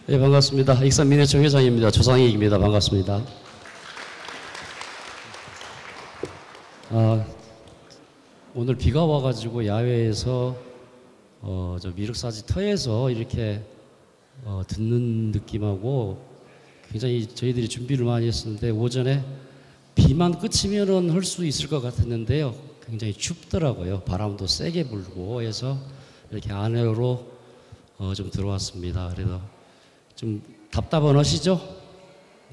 네, 반갑습니다. 익산민회청 회장입니다. 조상익입니다. 반갑습니다. 오늘 비가 와가지고 야외에서 저 미륵사지 터에서 이렇게 듣는 느낌하고 굉장히 저희들이 준비를 많이 했었는데 오전에 비만 그치면은 할 수 있을 것 같았는데요. 굉장히 춥더라고요. 바람도 세게 불고 해서 이렇게 안으로 좀 들어왔습니다. 그래서 좀 답답은 하시죠?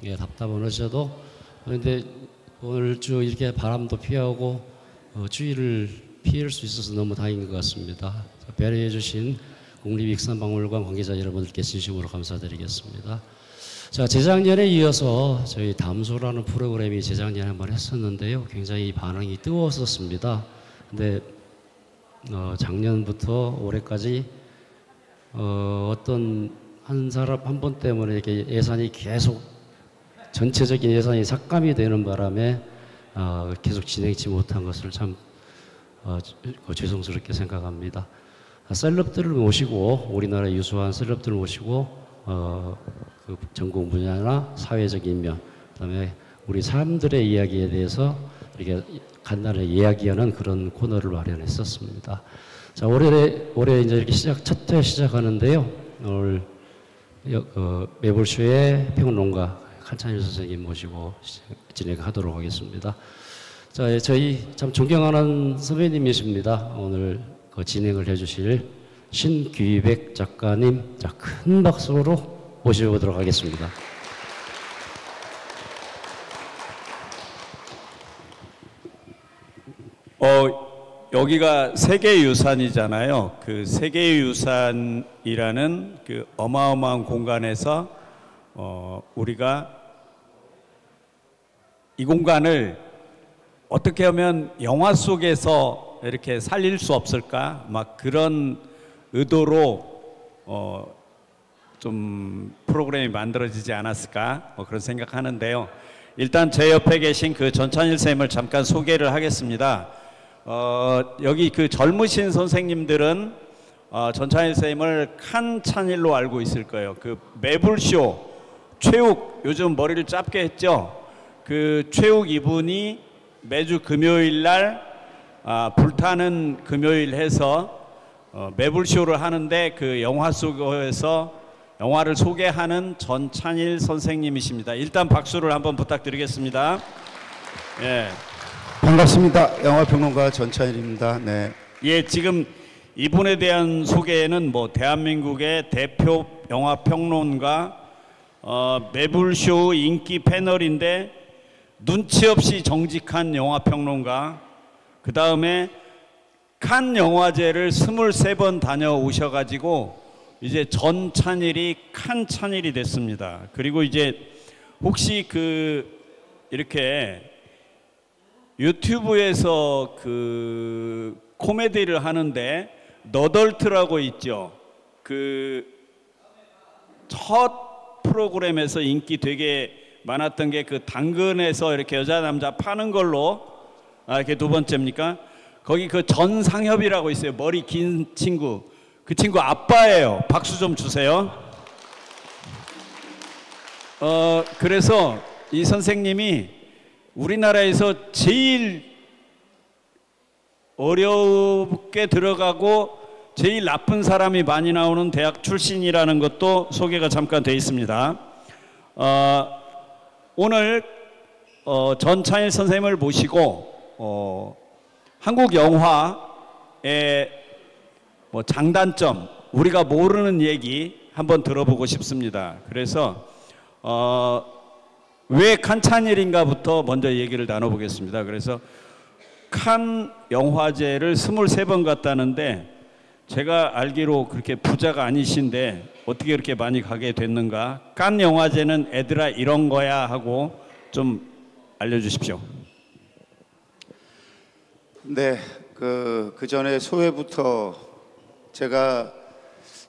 예, 답답은 하셔도 그런데 오늘 주 이렇게 바람도 피하고 추위를 피할 수 있어서 너무 다행인 것 같습니다. 배려해 주신 국립익산박물관 관계자 여러분들께 진심으로 감사드리겠습니다. 자, 재작년에 이어서 저희 담소라는 프로그램이 재작년에 한번 했었는데요. 굉장히 반응이 뜨거웠었습니다. 근데 작년부터 올해까지 어떤 한 사람 한 분 때문에 이렇게 예산이 계속 전체적인 예산이 삭감이 되는 바람에 계속 진행치 못한 것을 참 죄송스럽게 생각합니다. 셀럽들을 모시고 우리나라 유수한 셀럽들을 모시고 그 전공 분야나 사회적인 면, 그다음에 우리 사람들의 이야기에 대해서 이렇게 간단하게 이야기하는 그런 코너를 마련했었습니다. 자, 올해 이제 이렇게 첫 회 시작하는데요. 오늘 매불쇼의 평론가 칸찬일 선생님 모시고 진행하도록 하겠습니다. 자, 저희 참 존경하는 선배님이십니다. 오늘 그 진행을 해주실 신귀백 작가님, 자, 큰 박수로 모셔보도록 하겠습니다. 여기가 세계유산이잖아요. 그 세계유산이라는 그 어마어마한 공간에서 우리가 이 공간을 어떻게 하면 영화 속에서 이렇게 살릴 수 없을까? 막 그런 의도로 좀 프로그램이 만들어지지 않았을까? 그런 생각하는데요. 일단 제 옆에 계신 그 전찬일 쌤을 잠깐 소개를 하겠습니다. 여기 그 젊으신 선생님들은 전찬일 쌤을 칸찬일로 알고 있을 거예요. 그 매불쇼 최욱, 요즘 머리를 짧게 했죠. 그 최욱 이분이 매주 금요일 날 불타는 금요일 해서 매불쇼를 하는데 그 영화 속에서 영화를 소개하는 전찬일 선생님이십니다. 일단 박수를 한번 부탁드리겠습니다. 예. 반갑습니다. 영화평론가 전찬일입니다. 네. 예, 지금 이분에 대한 소개는 뭐 대한민국의 대표 영화평론가, 매불쇼 인기 패널인데 눈치 없이 정직한 영화평론가, 그 다음에 칸 영화제를 23번 다녀오셔가지고 이제 전찬일이 칸찬일이 됐습니다. 그리고 이제 혹시 이렇게 유튜브에서 그 코미디를 하는데 너덜트라고 있죠. 그 첫 프로그램에서 인기 되게 많았던 게 그 당근에서 이렇게 여자 남자 파는 걸로 이렇게 두 번째입니까? 거기 그 전상협이라고 있어요. 머리 긴 친구. 그 친구 아빠예요. 박수 좀 주세요. 그래서 이 선생님이 우리나라에서 제일 어렵게 들어가고 제일 나쁜 사람이 많이 나오는 대학 출신이라는 것도 소개가 잠깐 되어 있습니다. 오늘 전찬일 선생님을 모시고 한국 영화의 뭐 장단점, 우리가 모르는 얘기 한번 들어보고 싶습니다. 그래서 왜 칸찬일인가부터 먼저 얘기를 나눠보겠습니다. 그래서 칸 영화제를 23번 갔다는데 제가 알기로 그렇게 부자가 아니신데 어떻게 그렇게 많이 가게 됐는가? 칸 영화제는 애들아 이런 거야 하고 좀 알려주십시오. 네, 그 전에 소회부터 제가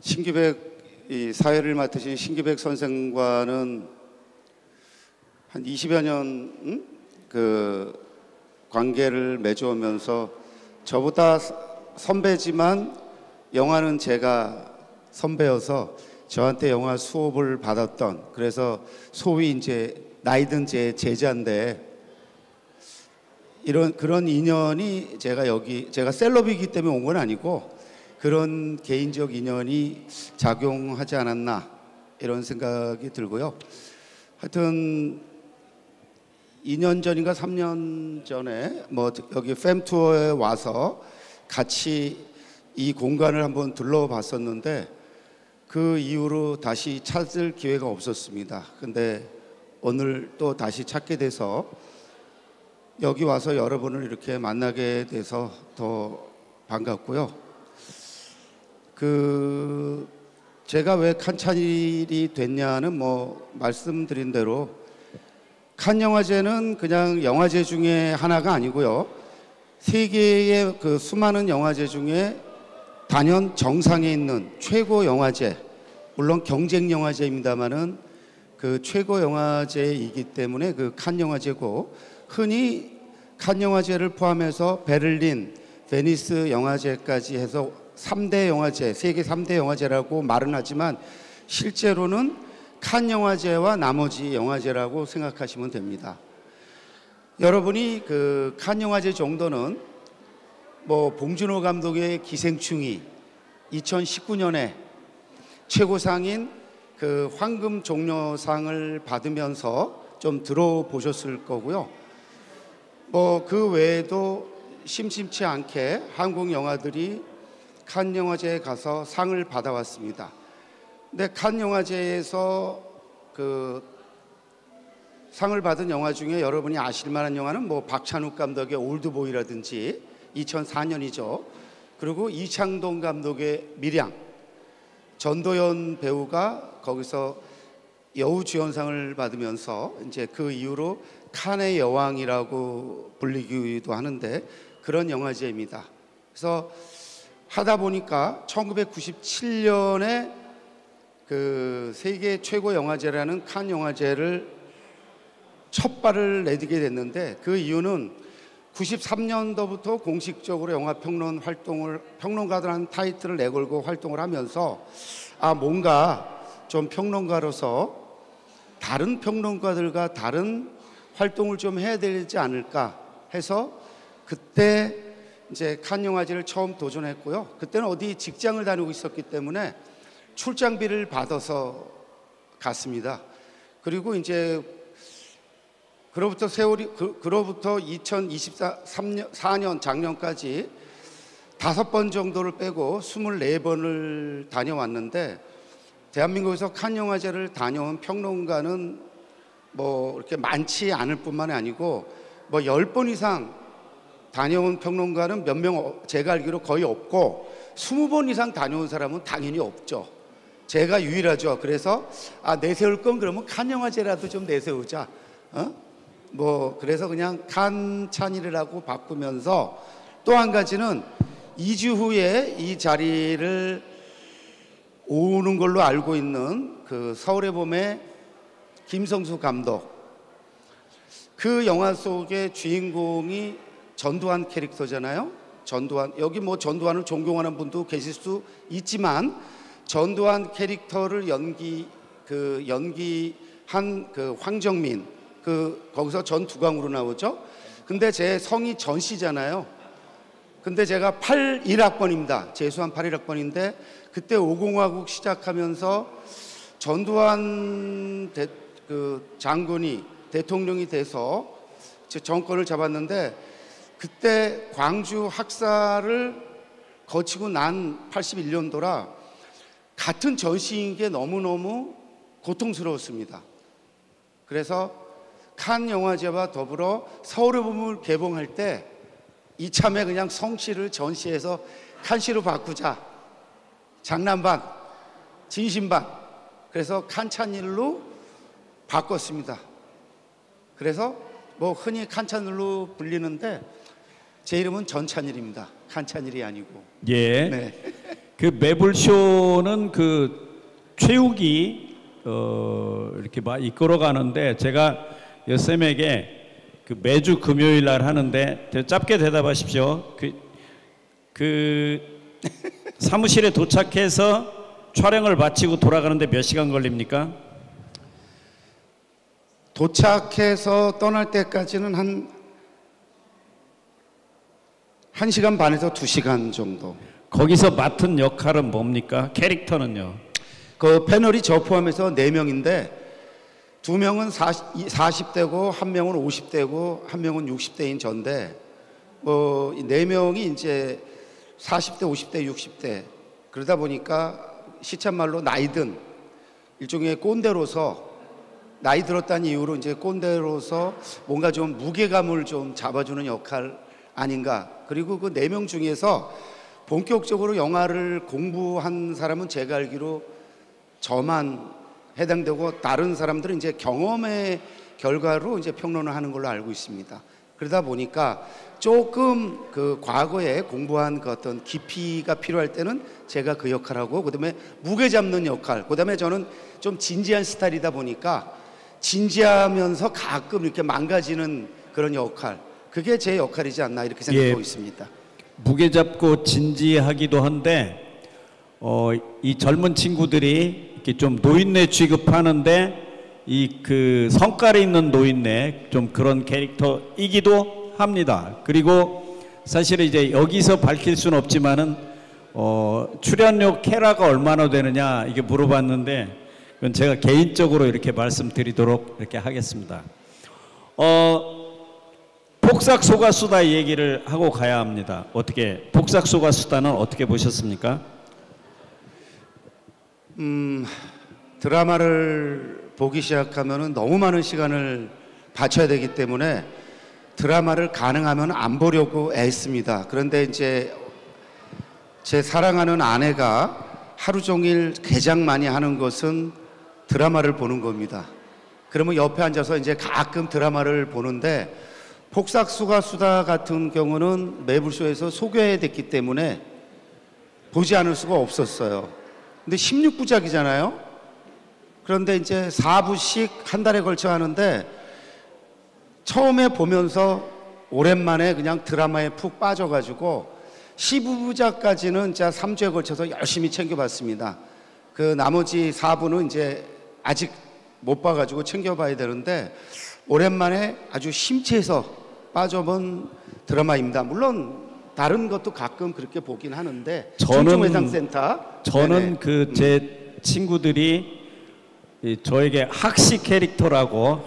신규백 이 사회를 맡으신 신규백 선생과는 한 20여 년 그 관계를 맺어오면서 저보다 선배지만 영화는 제가 선배여서 저한테 영화 수업을 받았던, 그래서 소위 이제 나이든 제 제자인데, 그런 인연이 제가 셀럽이기 때문에 온 건 아니고 그런 개인적 인연이 작용하지 않았나 이런 생각이 들고요. 하여튼 2년 전인가 3년 전에 뭐 여기 팸 투어에 와서 같이 이 공간을 한번 둘러봤었는데 그 이후로 다시 찾을 기회가 없었습니다. 근데 오늘 또 다시 찾게 돼서 여기 와서 여러분을 이렇게 만나게 돼서 더 반갑고요. 제가 왜 칸 찬일이 됐냐는 뭐 말씀드린 대로 칸 영화제는 그냥 영화제 중에 하나가 아니고요. 세계의 그 수많은 영화제 중에 단연 정상에 있는 최고 영화제, 물론 경쟁 영화제입니다만은 그 최고 영화제이기 때문에 그 칸 영화제고, 흔히 칸 영화제를 포함해서 베를린, 베니스 영화제까지 해서 3대 영화제, 세계 3대 영화제라고 말은 하지만 실제로는 칸 영화제와 나머지 영화제라고 생각하시면 됩니다. 여러분이 그 칸 영화제 정도는 뭐 봉준호 감독의 기생충이 2019년에 최고상인 그 황금 종려상을 받으면서 좀 들어보셨을 거고요. 뭐 그 외에도 심심치 않게 한국 영화들이 칸 영화제에 가서 상을 받아왔습니다. 근데 칸 영화제에서 그 상을 받은 영화 중에 여러분이 아실 만한 영화는 뭐 박찬욱 감독의 올드보이라든지 2004년이죠. 그리고 이창동 감독의 밀양, 전도연 배우가 거기서 여우주연상을 받으면서 이제 그 이후로 칸의 여왕이라고 불리기도 하는데 그런 영화제입니다. 그래서 하다 보니까 1997년에 그 세계 최고 영화제라는 칸 영화제를 첫 발을 내디게 됐는데, 그 이유는 93년도부터 공식적으로 영화 평론 활동을, 평론가들한 타이틀을 내걸고 활동을 하면서 뭔가 좀 평론가로서 다른 평론가들과 다른 활동을 좀 해야 되지 않을까 해서 그때 이제 칸 영화제를 처음 도전했고요. 그때는 어디 직장을 다니고 있었기 때문에 출장비를 받아서 갔습니다. 그리고 이제 그로부터 2024년 작년까지 5번 정도를 빼고 24번을 다녀왔는데, 대한민국에서 칸 영화제를 다녀온 평론가는 뭐 이렇게 많지 않을 뿐만 아니고 뭐 10번 이상 다녀온 평론가는 몇 명 제가 알기로 거의 없고 20번 이상 다녀온 사람은 당연히 없죠. 제가 유일하죠. 그래서 내세울 건 그러면 칸 영화제라도 좀 내세우자. 뭐 그래서 그냥 칸 찬일이라고 바꾸면서, 또 한 가지는 2주 후에 이 자리를 오는 걸로 알고 있는 그 서울의 봄의 김성수 감독, 그 영화 속의 주인공이 전두환 캐릭터잖아요. 전두환, 여기 뭐 전두환을 존경하는 분도 계실 수 있지만 전두환 캐릭터를 연기한 그 황정민, 거기서 전두광으로 나오죠. 근데 제 성이 전씨잖아요. 근데 제가 81학번입니다. 재수한 81학번인데 그때 5공화국 시작하면서 전두환 장군이 대통령이 돼서 정권을 잡았는데, 그때 광주 학살을 거치고 난 81년도라 같은 전시인 게 너무너무 고통스러웠습니다. 그래서 칸 영화제와 더불어 서울의 봄을 개봉할 때 이참에 그냥 성씨를 전시해서 칸씨로 바꾸자. 장난 반, 진심 반. 그래서 칸 찬일로 바꿨습니다. 그래서 뭐 흔히 칸 찬일로 불리는데 제 이름은 전찬일입니다. 칸 찬일이 아니고. 예. 네. 그 매불쇼는 그 최욱이 이렇게 막 이끌어 가는데, 제가 여쌤에게 그 매주 금요일 날 하는데 짧게 대답하십시오. 그 사무실에 도착해서 촬영을 마치고 돌아가는데 몇 시간 걸립니까? 도착해서 떠날 때까지는 한 시간 반에서 2시간 정도. 거기서 맡은 역할은 뭡니까? 캐릭터는요? 그 패널이 저 포함해서 4명인데 2명은 40대고 1명은 50대고 1명은 60대인 전데 뭐 4명이 이제 40대, 50대, 60대 그러다 보니까 시참말로 나이든 일종의 꼰대로서 나이 들었다는 이유로 이제 꼰대로서 뭔가 좀 무게감을 좀 잡아주는 역할 아닌가. 그리고 그 4명 중에서 본격적으로 영화를 공부한 사람은 제가 알기로 저만 해당되고 다른 사람들은 이제 경험의 결과로 이제 평론을 하는 걸로 알고 있습니다. 그러다 보니까 조금 그 과거에 공부한 그 어떤 깊이가 필요할 때는 제가 그 역할하고 그다음에 무게 잡는 역할, 그다음에 저는 좀 진지한 스타일이다 보니까 진지하면서 가끔 이렇게 망가지는 그런 역할, 그게 제 역할이지 않나 이렇게 생각하고 있습니다. 무게 잡고 진지하기도 한데 이 젊은 친구들이 이렇게 좀 노인네 취급하는데 이 그 성깔이 있는 노인네 좀 그런 캐릭터이기도 합니다. 그리고 사실은 이제 여기서 밝힐 수는 없지만은 출연료 캐라가 얼마나 되느냐 이게 물어봤는데 그건 제가 개인적으로 이렇게 말씀드리도록 이렇게 하겠습니다. 폭삭소가수다 얘기를 하고 가야 합니다. 어떻게 폭삭소가수다는 어떻게 보셨습니까? 드라마를 보기 시작하면은 너무 많은 시간을 바쳐야 되기 때문에 드라마를 가능하면 안 보려고 애씁니다. 그런데 이제 제 사랑하는 아내가 하루 종일 가장 많이 하는 것은 드라마를 보는 겁니다. 그러면 옆에 앉아서 이제 가끔 드라마를 보는데 폭삭소가수다 같은 경우는 매불쇼에서 소개됐기 때문에 보지 않을 수가 없었어요. 근데 16부작이잖아요. 그런데 이제 4부씩 한 달에 걸쳐 하는데 처음에 보면서 오랜만에 그냥 드라마에 푹 빠져가지고 12부작까지는 진짜 3주에 걸쳐서 열심히 챙겨봤습니다. 그 나머지 4부는 이제 아직 못 봐가지고 챙겨봐야 되는데 오랜만에 아주 심취해서 빠져본 드라마입니다. 물론 다른 것도 가끔 그렇게 보긴 하는데 저는 그 제 친구들이 저에게 학시 캐릭터라고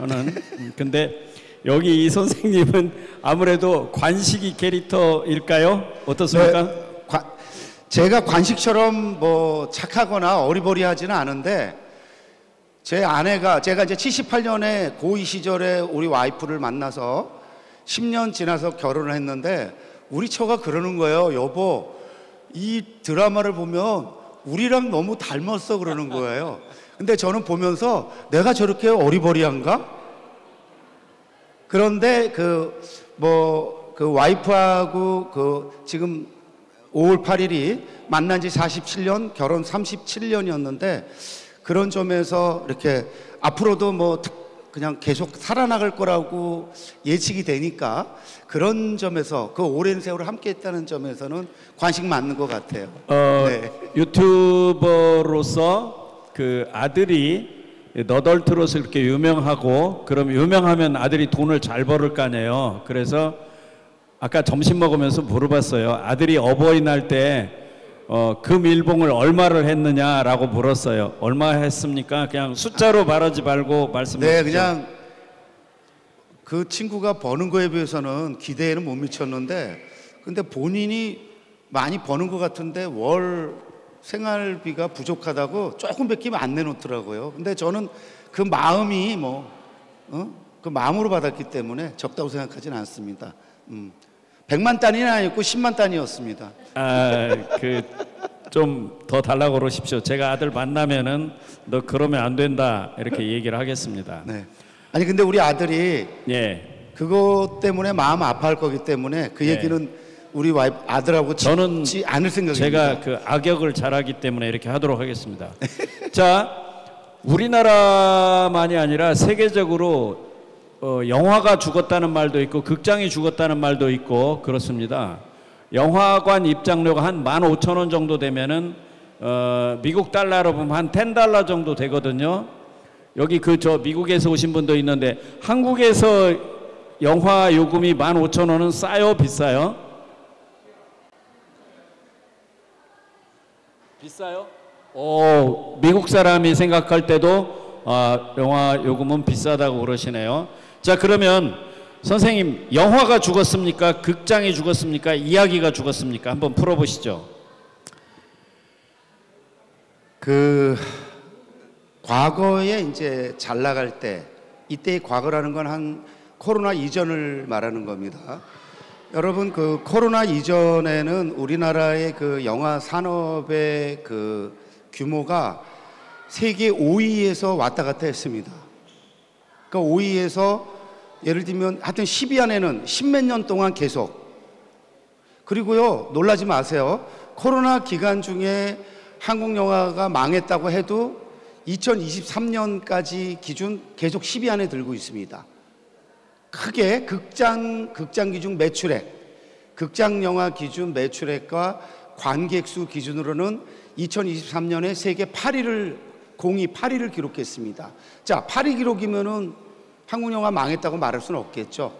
하는 근데 여기 이 선생님은 아무래도 관식이 캐릭터일까요? 어떻습니까? 네, 제가 관식처럼 뭐 착하거나 어리버리하지는 않은데 제 아내가 제가 이제 78년에 고2 시절에 우리 와이프를 만나서 10년 지나서 결혼을 했는데 우리 처가 그러는 거예요. 여보, 이 드라마를 보면 우리랑 너무 닮았어 그러는 거예요. 근데 저는 보면서 내가 저렇게 어리버리한가? 그런데 그 와이프하고 지금 5월 8일이 만난 지 47년, 결혼 37년이었는데 그런 점에서 이렇게 앞으로도 뭐 그냥 계속 살아나갈 거라고 예측이 되니까 그런 점에서 그 오랜 세월을 함께 했다는 점에서는 관심 맞는 것 같아요. 네. 유튜버로서 그 아들이 너덜트로서 이렇게 유명하고 그럼 유명하면 아들이 돈을 잘 벌을 거 아니에요. 그래서 아까 점심 먹으면서 물어봤어요. 아들이 어버이날 때 금일봉을 얼마를 했느냐라고 물었어요. 얼마 했습니까? 그냥 숫자로 말하지 말고 말씀해 주시죠. 네, 그냥 그 친구가 버는 거에 비해서는 기대에는 못 미쳤는데 근데 본인이 많이 버는 것 같은데 월 생활비가 부족하다고 조금밖에 안 내놓더라고요. 근데 저는 그 마음이 그 마음으로 받았기 때문에 적다고 생각하지는 않습니다. 100만 단위는 아니었고 10만 단위였습니다. 좀 더 달라고 그러십시오. 제가 아들 만나면은 너 그러면 안 된다 이렇게 얘기를 하겠습니다. 네. 아니 근데 우리 아들이 예. 그것 때문에 마음 아파할 거기 때문에 그 얘기는 우리 와이프 아들하고 저는 짓지 않을 생각입니다. 제가 그 악역을 잘하기 때문에 이렇게 하도록 하겠습니다. 자, 우리나라만이 아니라 세계적으로 영화가 죽었다는 말도 있고 극장이 죽었다는 말도 있고 그렇습니다. 영화관 입장료가 한 15,000원 정도 되면은 미국 달러로 보면 한 10달러 정도 되거든요. 여기 미국에서 오신 분도 있는데 한국에서 영화 요금이 15,000원은 싸요, 비싸요? 비싸요? 미국 사람이 생각할 때도 영화 요금은 비싸다고 그러시네요. 자, 그러면 선생님, 영화가 죽었습니까? 극장이 죽었습니까? 이야기가 죽었습니까? 한번 풀어보시죠. 과거에 이제 잘 나갈 때, 이때의 과거라는 건 한 코로나 이전을 말하는 겁니다. 여러분, 코로나 이전에는 우리나라의 영화 산업의 규모가 세계 5위에서 왔다 갔다 했습니다. 그러니까 5위에서 예를 들면 하여튼 10위 안에는 10몇 년 동안 계속. 그리고요, 놀라지 마세요. 코로나 기간 중에 한국 영화가 망했다고 해도 2023년까지 기준 계속 10위 안에 들고 있습니다. 크게 극장 기준 매출액, 극장 영화 기준 매출액과 관객 수 기준으로는 2023년에 세계 8위를 공이 8위를 기록했습니다. 자, 8위 기록이면은 한국 영화 망했다고 말할 수는 없겠죠.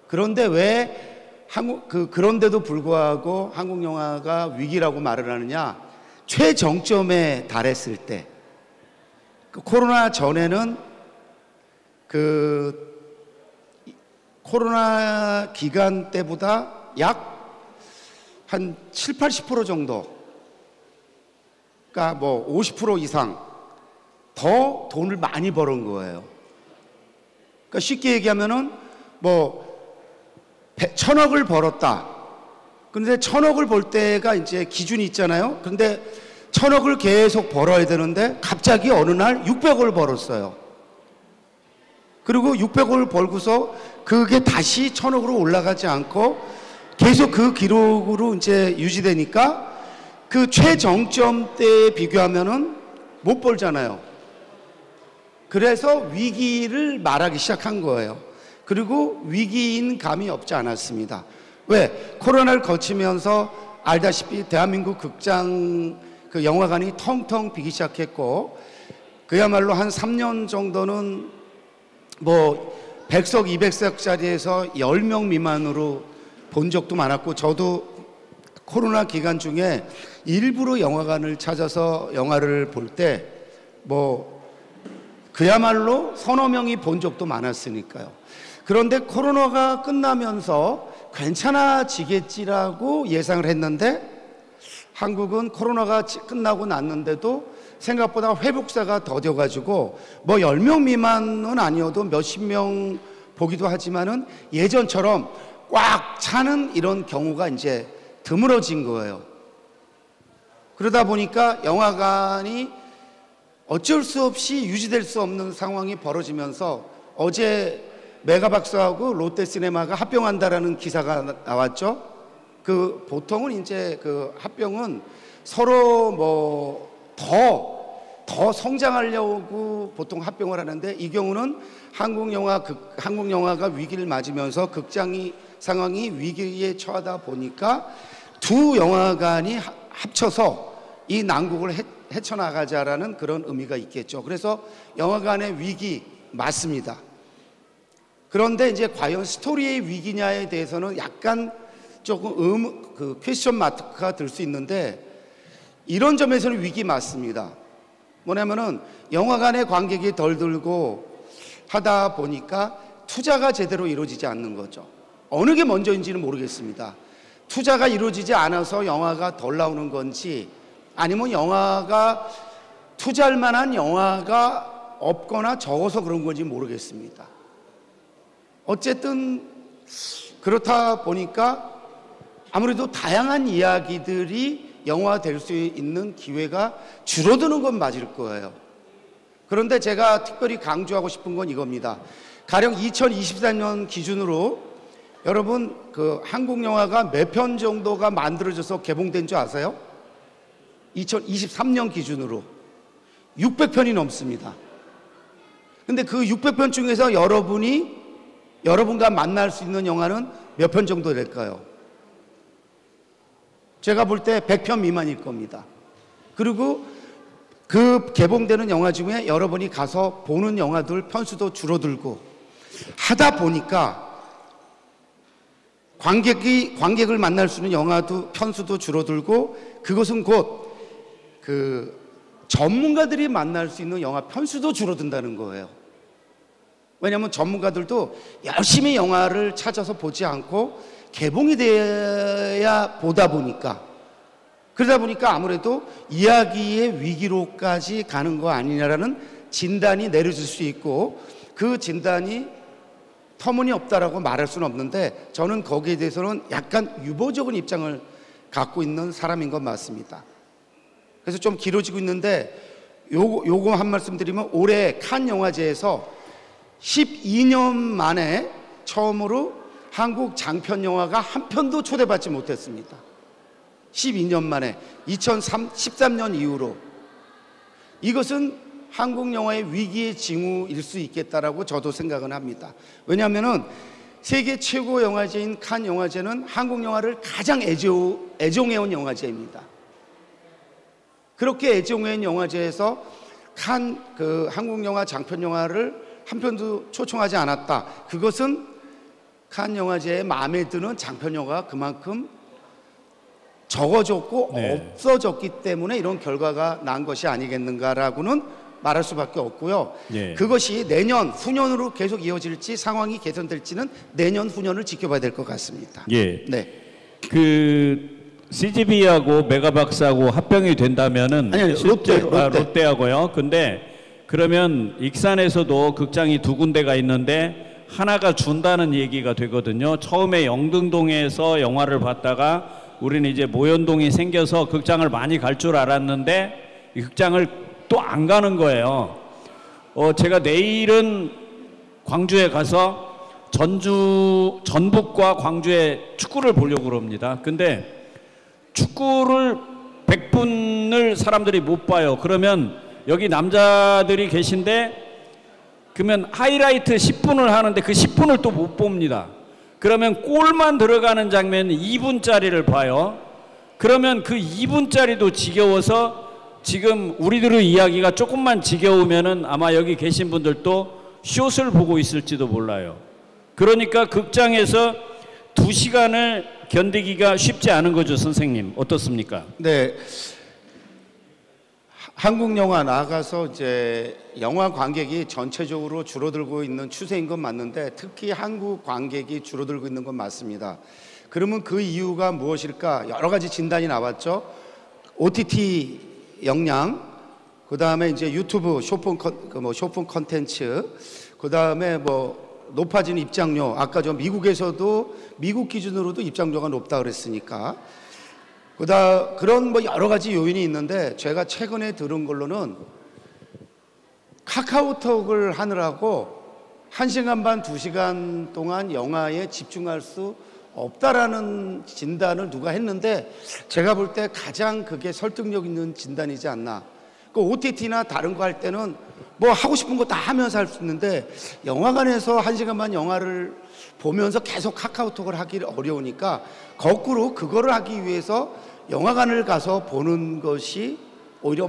그런데 왜 그런데도 불구하고 한국 영화가 위기라고 말을 하느냐? 최정점에 달했을 때, 코로나 전에는 코로나 기간 때보다 약 한 7, 80% 정도, 그러니까 뭐 50% 이상 더 돈을 많이 벌은 거예요. 그러니까 쉽게 얘기하면은 뭐 1,000억을 벌었다. 근데 1,000억을 벌 때가 이제 기준이 있잖아요. 근데 1,000억을 계속 벌어야 되는데 갑자기 어느 날 600억을 벌었어요. 그리고 600억을 벌고서 그게 다시 1,000억으로 올라가지 않고 계속 그 기록으로 이제 유지되니까 그 최정점 때에 비교하면은 못 벌잖아요. 그래서 위기를 말하기 시작한 거예요. 그리고 위기인 감이 없지 않았습니다. 왜? 코로나를 거치면서 알다시피 대한민국 극장 영화관이 텅텅 비기 시작했고, 그야말로 한 3년 정도는 뭐 100석, 200석짜리에서 10명 미만으로 본 적도 많았고, 저도 코로나 기간 중에 일부러 영화관을 찾아서 영화를 볼 때 뭐 그야말로 서너 명이 본 적도 많았으니까요. 그런데 코로나가 끝나면서 괜찮아지겠지라고 예상을 했는데, 한국은 코로나가 끝나고 났는데도 생각보다 회복세가 더뎌가지고 뭐 10명 미만은 아니어도 몇십 명 보기도 하지만은 예전처럼 꽉 차는 이런 경우가 이제 드물어진 거예요. 그러다 보니까 영화관이 어쩔 수 없이 유지될 수 없는 상황이 벌어지면서 어제 메가박스하고 롯데시네마가 합병한다라는 기사가 나왔죠. 보통은 이제 합병은 서로 뭐 더 성장하려고 보통 합병을 하는데, 이 경우는 한국 영화가 위기를 맞으면서 상황이 위기에 처하다 보니까 두 영화관이 합쳐서 이 난국을 헤쳐나가자라는 그런 의미가 있겠죠. 그래서 영화관의 위기 맞습니다. 그런데 이제 과연 스토리의 위기냐에 대해서는 약간 조금 퀘스천 마크가 들 수 있는데, 이런 점에서는 위기 맞습니다. 뭐냐면은 영화관의 관객이 덜 들고 하다 보니까 투자가 제대로 이루어지지 않는 거죠. 어느 게 먼저인지는 모르겠습니다. 투자가 이루어지지 않아서 영화가 덜 나오는 건지, 아니면 영화가 투자할 만한 영화가 없거나 적어서 그런 건지 모르겠습니다. 어쨌든 그렇다 보니까 아무래도 다양한 이야기들이 영화될 수 있는 기회가 줄어드는 건 맞을 거예요. 그런데 제가 특별히 강조하고 싶은 건 이겁니다. 가령 2024년 기준으로 여러분 한국 영화가 몇 편 정도가 만들어져서 개봉된 줄 아세요? 2023년 기준으로 600편이 넘습니다. 근데 그 600편 중에서 여러분과 만날 수 있는 영화는 몇 편 정도 될까요? 제가 볼 때 100편 미만일 겁니다. 그리고 그 개봉되는 영화 중에 여러분이 가서 보는 영화들 편수도 줄어들고 하다 보니까 관객을 만날 수 있는 영화도 편수도 줄어들고 그것은 곧 그 전문가들이 만날 수 있는 영화 편수도 줄어든다는 거예요. 왜냐하면 전문가들도 열심히 영화를 찾아서 보지 않고 개봉이 돼야 보다 보니까 그러다 보니까 아무래도 이야기의 위기로까지 가는 거 아니냐라는 진단이 내려질 수 있고 그 진단이 터무니없다라고 말할 수는 없는데 저는 거기에 대해서는 약간 유보적인 입장을 갖고 있는 사람인 건 맞습니다. 그래서 좀 길어지고 있는데 요거 한 말씀 드리면 올해 칸 영화제에서 12년 만에 처음으로 한국 장편 영화가 한 편도 초대받지 못했습니다. 12년 만에 2013년 이후로 이것은 한국 영화의 위기의 징후일 수 있겠다라고 저도 생각은 합니다. 왜냐하면은 세계 최고 영화제인 칸 영화제는 한국 영화를 가장 애정해온 영화제입니다. 그렇게 애정해온 영화제에서 칸 한국 영화 장편 영화를 한 편도 초청하지 않았다. 그것은 칸 영화제에 마음에 드는 장편 영화가 그만큼 적어졌고 네. 없어졌기 때문에 이런 결과가 난 것이 아니겠는가라고는 말할 수밖에 없고요. 네. 그것이 내년, 후년으로 계속 이어질지 상황이 개선될지는 내년, 후년을 지켜봐야 될 것 같습니다. 예. 네. 그 CGV하고 메가박스하고 합병이 된다면은 아니, 롯데. 롯데하고요. 근데 그러면 익산에서도 극장이 2군데가 있는데 하나가 준다는 얘기가 되거든요. 처음에 영등동에서 영화를 봤다가 우리는 이제 모현동이 생겨서 극장을 많이 갈 줄 알았는데 이 극장을 또 안 가는 거예요. 제가 내일은 광주에 가서 전북과 광주에 축구를 보려고 그럽니다. 근데 축구를 100분을 사람들이 못 봐요. 그러면 여기 남자들이 계신데 그러면 하이라이트 10분을 하는데 그 10분을 또 못 봅니다. 그러면 골만 들어가는 장면 2분짜리를 봐요. 그러면 그 2분짜리도 지겨워서 지금 우리들의 이야기가 조금만 지겨우면은 아마 여기 계신 분들도 숏을 보고 있을지도 몰라요. 그러니까 극장에서 2시간을 견디기가 쉽지 않은 거죠, 선생님. 어떻습니까? 네. 한국 영화 나가서 이제 영화 관객이 전체적으로 줄어들고 있는 추세인 건 맞는데 특히 한국 관객이 줄어들고 있는 건 맞습니다. 그러면 그 이유가 무엇일까? 여러 가지 진단이 나왔죠. OTT 역량, 그 다음에 이제 유튜브 쇼폰 컨텐츠, 그 다음에 높아지는 입장료. 아까 저 미국에서도 미국 기준으로도 입장료가 높다 그랬으니까. 그런 여러 가지 요인이 있는데 제가 최근에 들은 걸로는 카카오톡을 하느라고 1시간 반, 2시간 동안 영화에 집중할 수 없다라는 진단을 누가 했는데 제가 볼 때 가장 그게 설득력 있는 진단이지 않나. 그 OTT나 다른 거 할 때는 하고 싶은 거 다 하면서 할 수 있는데 영화관에서 1시간 반 영화를 보면서 계속 카카오톡을 하기 어려우니까 거꾸로 그거를 하기 위해서 영화관을 가서 보는 것이 오히려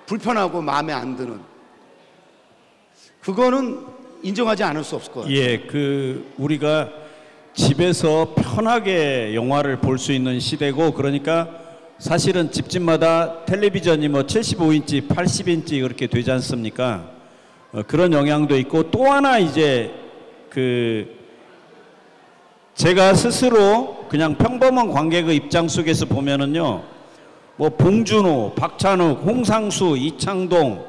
불편하고 마음에 안 드는, 그거는 인정하지 않을 수 없을 것 같아요. 예, 우리가 집에서 편하게 영화를 볼 수 있는 시대고, 그러니까 사실은 집집마다 텔레비전이 75인치, 80인치 그렇게 되지 않습니까? 그런 영향도 있고, 또 하나 이제 제가 스스로 그냥 평범한 관객의 입장 속에서 보면은요, 봉준호, 박찬욱, 홍상수, 이창동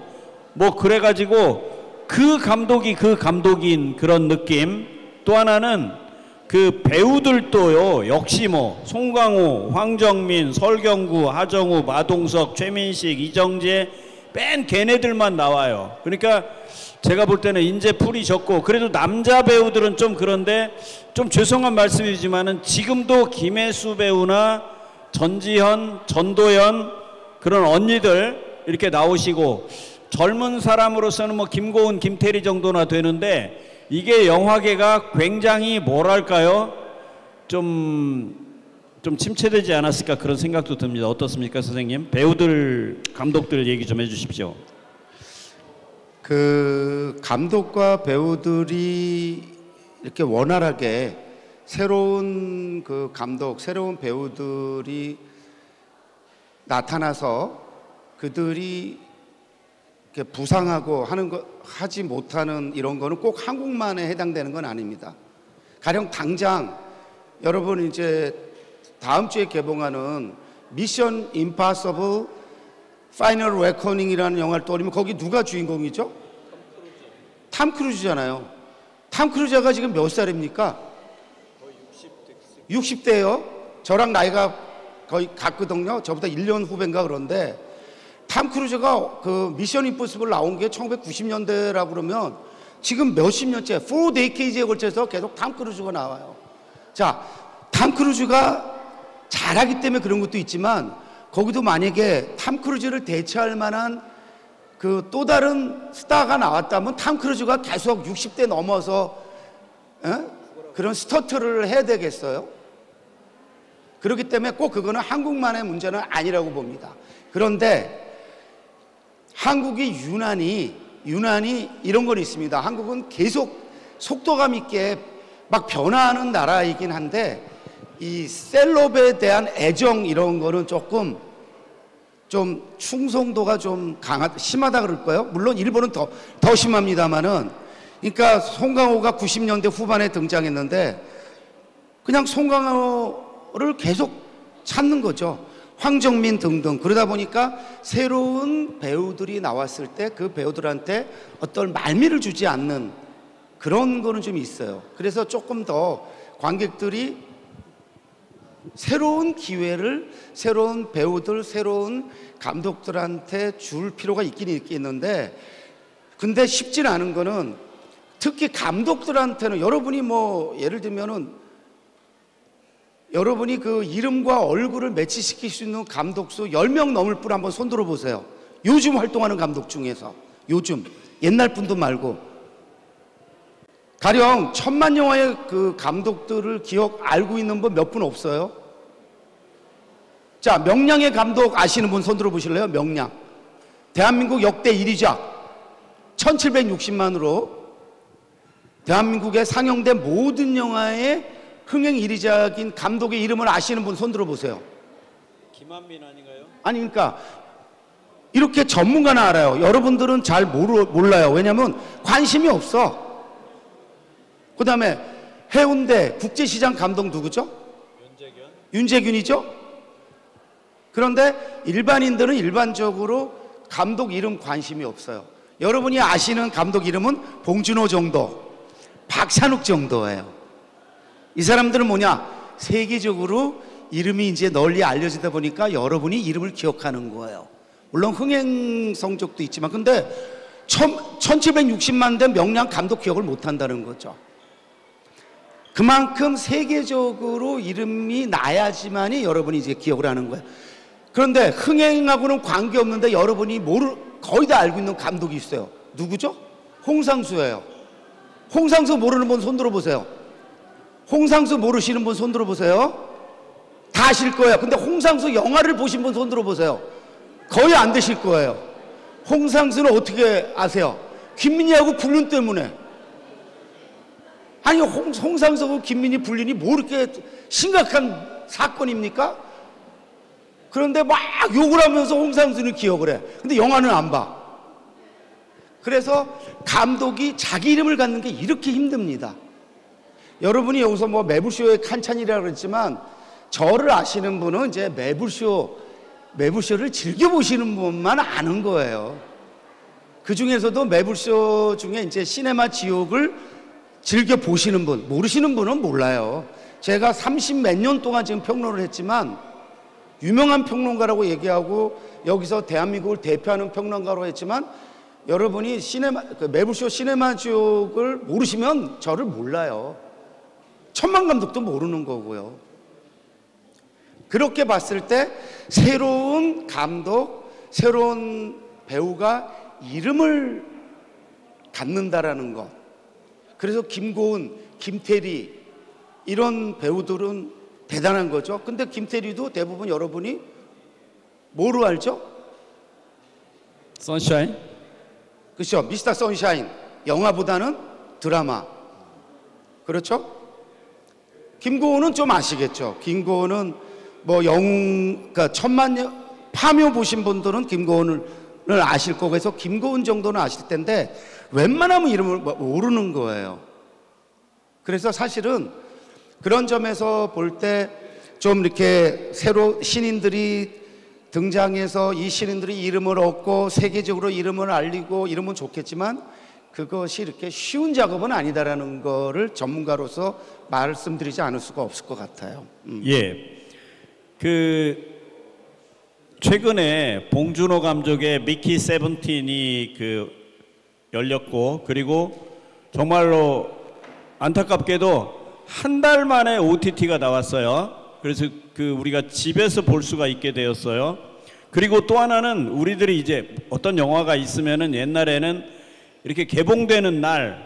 그래가지고 그 감독인 그런 느낌. 또 하나는 그 배우들도요, 역시 송강호, 황정민, 설경구, 하정우, 마동석, 최민식, 이정재, 맨 걔네들만 나와요. 그러니까 제가 볼 때는 인재 풀이 적고, 그래도 남자 배우들은 좀 그런데, 좀 죄송한 말씀이지만은 지금도 김혜수 배우나 전지현, 전도연 그런 언니들 이렇게 나오시고, 젊은 사람으로서는 김고은, 김태리 정도나 되는데, 이게 영화계가 굉장히 뭐랄까요? 좀 좀 침체되지 않았을까 그런 생각도 듭니다. 어떻습니까, 선생님? 배우들, 감독들 얘기 좀 해주십시오. 그 감독과 배우들이 이렇게 원활하게 새로운 그 감독, 새로운 배우들이 나타나서 그들이 이렇게 부상하고 하는 거 하지 못하는 이런 거는 꼭 한국만에 해당되는 건 아닙니다. 가령 당장 여러분 이제 다음 주에 개봉하는 미션 임파서블 파이널 레코닝이라는 영화를 떠올리면 거기 누가 주인공이죠? 탐 크루즈잖아요. 탐 크루즈가 지금 몇 살입니까? 거의 60대예요. 저랑 나이가 거의 같거든요. 저보다 1년 후배인가 그런데 탐 크루즈가 그 미션 임포시블 나온 게 1990년대라고 그러면 지금 몇십 년째 4데이케이즈에 걸쳐서 계속 탐 크루즈가 나와요. 자, 탐 크루즈가 잘하기 때문에 그런 것도 있지만 거기도 만약에 탐 크루즈를 대체할 만한 그 또 다른 스타가 나왔다면 탐 크루즈가 계속 60대 넘어서 그런 스터트를 해야 되겠어요? 그렇기 때문에 꼭 그거는 한국만의 문제는 아니라고 봅니다. 그런데 한국이 유난히 이런 건 있습니다. 한국은 계속 속도감 있게 막 변화하는 나라이긴 한데 이 셀럽에 대한 애정 이런 거는 조금 좀 충성도가 좀 심하다 그럴까요? 물론 일본은 더 심합니다만은 그러니까 송강호가 90년대 후반에 등장했는데 그냥 송강호를 계속 찾는 거죠. 황정민 등등. 그러다 보니까 새로운 배우들이 나왔을 때 그 배우들한테 어떤 말미를 주지 않는 그런 거는 좀 있어요. 그래서 조금 더 관객들이 새로운 기회를 새로운 배우들, 새로운 감독들한테 줄 필요가 있긴 있겠는데 근데 쉽지는 않은 거는 특히 감독들한테는 여러분이 뭐 예를 들면은 여러분이 그 이름과 얼굴을 매치시킬 수 있는 감독 수 10명 넘을 분 한번 손 들어 보세요. 요즘 활동하는 감독 중에서 요즘 옛날 분도 말고 가령 1000만 영화의 그 감독들을 알고 있는 분 몇 분 없어요? 자, 명량의 감독 아시는 분 손 들어 보실래요? 명량. 대한민국 역대 1위작 1760만으로 대한민국에 상영된 모든 영화의 흥행 1위작인 감독의 이름을 아시는 분 손 들어 보세요. 김한민 아닌가요? 아니 그러니까 이렇게 전문가는 알아요. 여러분들은 잘 몰라요. 왜냐하면 관심이 없어. 그 다음에 해운대 국제시장 감독 누구죠? 윤재균이죠? 그런데 일반인들은 일반적으로 감독 이름 관심이 없어요. 여러분이 아시는 감독 이름은 봉준호 정도, 박찬욱 정도예요. 이 사람들은 뭐냐? 세계적으로 이름이 이제 널리 알려지다 보니까 여러분이 이름을 기억하는 거예요. 물론 흥행 성적도 있지만 근데 1760만 된 명량 감독 기억을 못 한다는 거죠. 그만큼 세계적으로 이름이 나야지만이 여러분이 이제 기억을 하는 거예요. 그런데 흥행하고는 관계없는데 여러분이 거의 다 알고 있는 감독이 있어요. 누구죠? 홍상수예요. 홍상수 모르는 분 손 들어 보세요. 홍상수 모르시는 분 손 들어 보세요. 다 아실 거예요. 근데 홍상수 영화를 보신 분 손 들어 보세요. 거의 안 되실 거예요. 홍상수는 어떻게 아세요? 김민희하고 불륜 때문에. 아니 홍상수하고 김민희 불륜이 뭐 이렇게 심각한 사건입니까? 그런데 막 욕을 하면서 홍상수는 기억을 해. 근데 영화는 안 봐. 그래서 감독이 자기 이름을 갖는 게 이렇게 힘듭니다. 여러분이 여기서 뭐 매불쇼의 칸찬이라고 그랬지만 저를 아시는 분은 이제 매불쇼를 즐겨보시는 분만 아는 거예요. 그 중에서도 매불쇼 중에 이제 시네마 지옥을 즐겨보시는 분, 모르시는 분은 몰라요. 제가 30몇 년 동안 지금 평론을 했지만 유명한 평론가라고 얘기하고 여기서 대한민국을 대표하는 평론가로 했지만 여러분이 매불쇼 시네마 지옥을 모르시면 저를 몰라요. 천만 감독도 모르는 거고요. 그렇게 봤을 때 새로운 감독, 새로운 배우가 이름을 갖는다라는 것. 그래서 김고은, 김태리 이런 배우들은 대단한 거죠. 근데 김태리도 대부분 여러분이 뭐로 알죠? 선샤인? 그렇죠. 미스터 선샤인. 영화보다는 드라마. 그렇죠? 김고은은 좀 아시겠죠? 김고은은 뭐 그러니까 천만년 파묘 보신 분들은 김고은을 아실 거고 해서 김고은 정도는 아실 텐데 웬만하면 이름을 모르는 거예요. 그래서 사실은 그런 점에서 볼 때 좀 이렇게 새로 신인들이 등장해서 이 신인들이 이름을 얻고 세계적으로 이름을 알리고 이러면 좋겠지만 그것이 이렇게 쉬운 작업은 아니다라는 거를 전문가로서 말씀드리지 않을 수가 없을 것 같아요. 예. 최근에 봉준호 감독의 미키 세븐틴이 열렸고, 그리고 정말로 안타깝게도 한 달 만에 OTT가 나왔어요. 그래서 우리가 집에서 볼 수가 있게 되었어요. 그리고 또 하나는 우리들이 이제 어떤 영화가 있으면은 옛날에는 이렇게 개봉되는 날,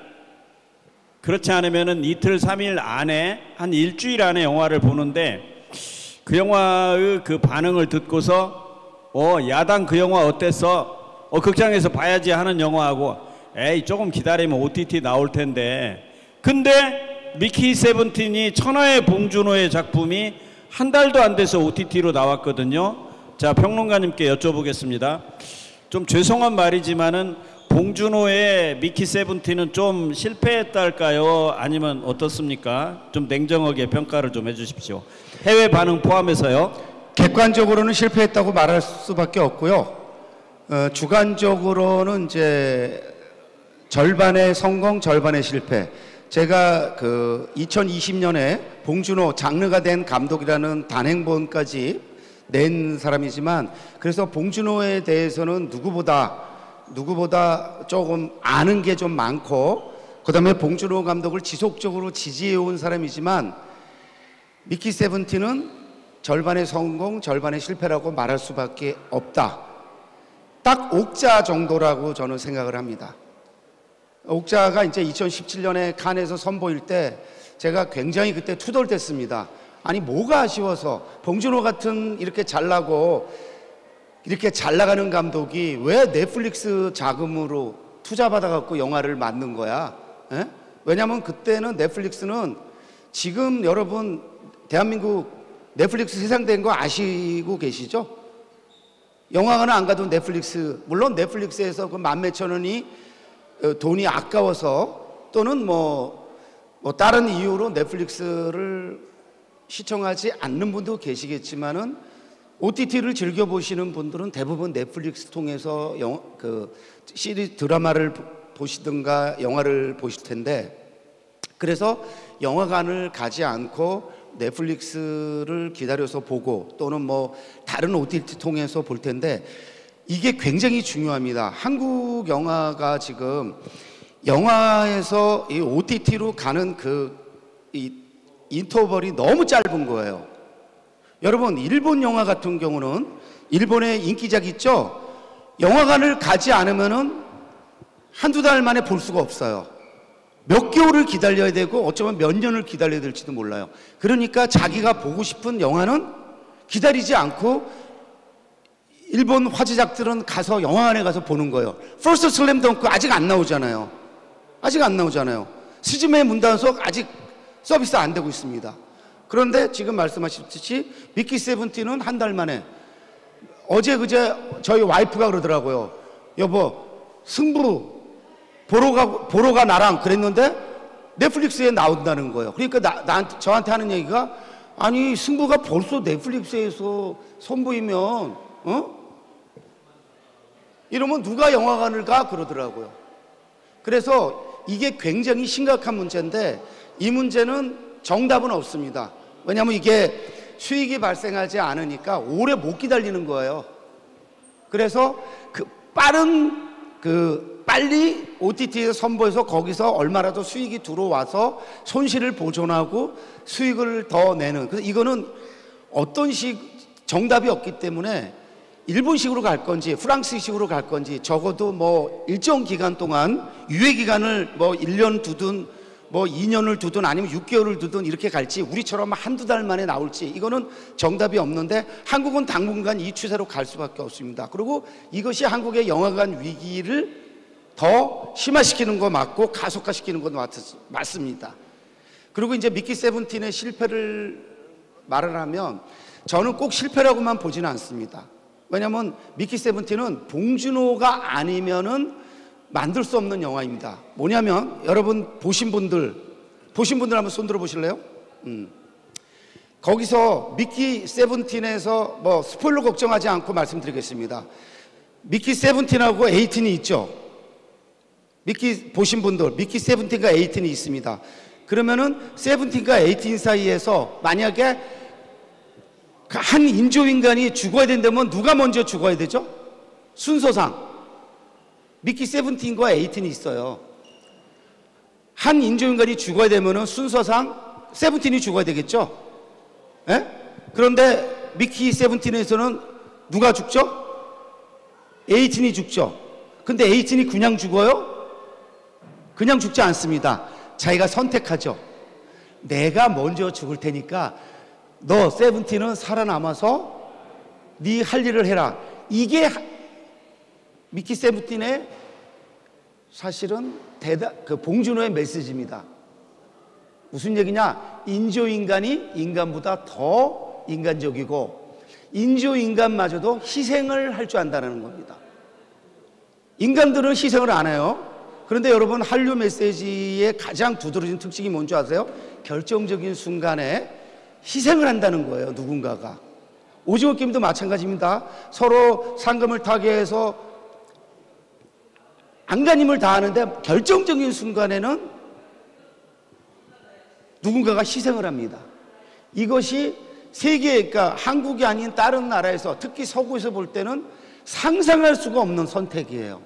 그렇지 않으면은 이틀, 3일 안에, 한 일주일 안에 영화를 보는데 그 영화의 그 반응을 듣고서 야당 그 영화 어땠어? 극장에서 봐야지 하는 영화하고 에이 조금 기다리면 OTT 나올 텐데, 근데 미키 세븐틴이 천하의 봉준호의 작품이 한 달도 안 돼서 OTT로 나왔거든요. 자, 평론가님께 여쭤보겠습니다. 좀 죄송한 말이지만은 봉준호의 미키 세븐틴은 좀 실패했달까요? 아니면 어떻습니까? 좀 냉정하게 평가를 좀 해주십시오. 해외 반응 포함해서요. 객관적으로는 실패했다고 말할 수밖에 없고요. 주관적으로는 이제 절반의 성공, 절반의 실패. 제가 2020년에 봉준호 장르가 된 감독이라는 단행본까지 낸 사람이지만, 그래서 봉준호에 대해서는 누구보다 조금 아는 게 좀 많고, 그 다음에 봉준호 감독을 지속적으로 지지해온 사람이지만, 미키 세븐틴은 절반의 성공, 절반의 실패라고 말할 수밖에 없다. 딱 옥자 정도라고 저는 생각을 합니다. 옥자가 이제 2017년에 칸에서 선보일 때 제가 굉장히 그때 투덜댔습니다. 아니 뭐가 아쉬워서 봉준호 같은 이렇게 잘나고 이렇게 잘 나가는 감독이 왜 넷플릭스 자금으로 투자받아갖고 영화를 만든 거야? 에? 왜냐하면 그때는 넷플릭스는 지금 여러분 대한민국 넷플릭스 세상된 거 아시고 계시죠? 영화관은 안 가도 넷플릭스, 물론 넷플릭스에서 그 만 몇천 원이 돈이 아까워서 또는 뭐 다른 이유로 넷플릭스를 시청하지 않는 분도 계시겠지만은 OTT를 즐겨보시는 분들은 대부분 넷플릭스 통해서 시리즈 드라마를 보시든가 영화를 보실 텐데, 그래서 영화관을 가지 않고 넷플릭스를 기다려서 보고 또는 뭐 다른 OTT 통해서 볼 텐데, 이게 굉장히 중요합니다. 한국 영화가 지금 영화에서 이 OTT로 가는 이 인터벌이 너무 짧은 거예요. 여러분, 일본 영화 같은 경우는 일본의 인기작 있죠? 영화관을 가지 않으면은 한두 달 만에 볼 수가 없어요. 몇 개월을 기다려야 되고 어쩌면 몇 년을 기다려야 될지도 몰라요. 그러니까 자기가 보고 싶은 영화는 기다리지 않고 일본 화제작들은 가서 영화관에 가서 보는 거예요. 퍼스트 슬램덩크 아직 안 나오잖아요. 스즈메 문단속 아직 서비스 안 되고 있습니다. 그런데 지금 말씀하셨듯이 미키 세븐틴은 한 달 만에, 어제 그제 저희 와이프가 그러더라고요. 여보, 승부 보러 가 나랑 그랬는데 넷플릭스에 나온다는 거예요. 그러니까 저한테 하는 얘기가, 아니 승부가 벌써 넷플릭스에서 선보이면 이러면 누가 영화관을 가? 그러더라고요. 그래서 이게 굉장히 심각한 문제인데, 이 문제는 정답은 없습니다. 왜냐하면 이게 수익이 발생하지 않으니까 오래 못 기다리는 거예요. 그래서 빨리 OTT에서 선보여서 거기서 얼마라도 수익이 들어와서 손실을 보존하고 수익을 더 내는, 그래서 이거는 어떤 정답이 없기 때문에 일본식으로 갈 건지 프랑스식으로 갈 건지 적어도 뭐 일정 기간 동안 유예 기간을 뭐 1년 두든 뭐 2년을 두든 아니면 6개월을 두든 이렇게 갈지 우리처럼 한두 달 만에 나올지 이거는 정답이 없는데 한국은 당분간 이 추세로 갈 수밖에 없습니다. 그리고 이것이 한국의 영화관 위기를 더 심화시키는 거 맞고 가속화시키는 것 맞습니다. 그리고 이제 미키 세븐틴의 실패를 말을 하면 저는 꼭 실패라고만 보지는 않습니다. 왜냐하면 미키 세븐틴은 봉준호가 아니면은 만들 수 없는 영화입니다. 뭐냐면 여러분 보신 분들 한번 손 들어 보실래요? 거기서 미키 세븐틴에서 뭐 스포일러 걱정하지 않고 말씀드리겠습니다. 미키 세븐틴하고 에이틴이 있죠. 보신 분들 미키 세븐틴과 에이틴이 있습니다. 그러면은 세븐틴과 에이틴 사이에서 만약에 한 인조인간이 죽어야 된다면 누가 먼저 죽어야 되죠? 순서상 미키 세븐틴과 에이틴이 있어요. 한 인조인간이 죽어야 되면은 순서상 세븐틴이 죽어야 되겠죠? 예? 그런데 미키 세븐틴에서는 누가 죽죠? 에이틴이 죽죠. 근데 에이틴이 그냥 죽어요? 그냥 죽지 않습니다. 자기가 선택하죠. 내가 먼저 죽을 테니까 너 세븐틴은 살아남아서 네 할 일을 해라. 이게 미키 세븐틴의 사실은 봉준호의 메시지입니다. 무슨 얘기냐? 인조인간이 인간보다 더 인간적이고 인조인간마저도 희생을 할 줄 안다는 겁니다. 인간들은 희생을 안 해요. 그런데 여러분 한류 메시지의 가장 두드러진 특징이 뭔지 아세요? 결정적인 순간에 희생을 한다는 거예요. 누군가가. 오징어 게임도 마찬가지입니다. 서로 상금을 타게 해서 안간힘을 다하는데 결정적인 순간에는 누군가가 희생을 합니다. 이것이 세계, 그러니까 한국이 아닌 다른 나라에서 특히 서구에서 볼 때는 상상할 수가 없는 선택이에요.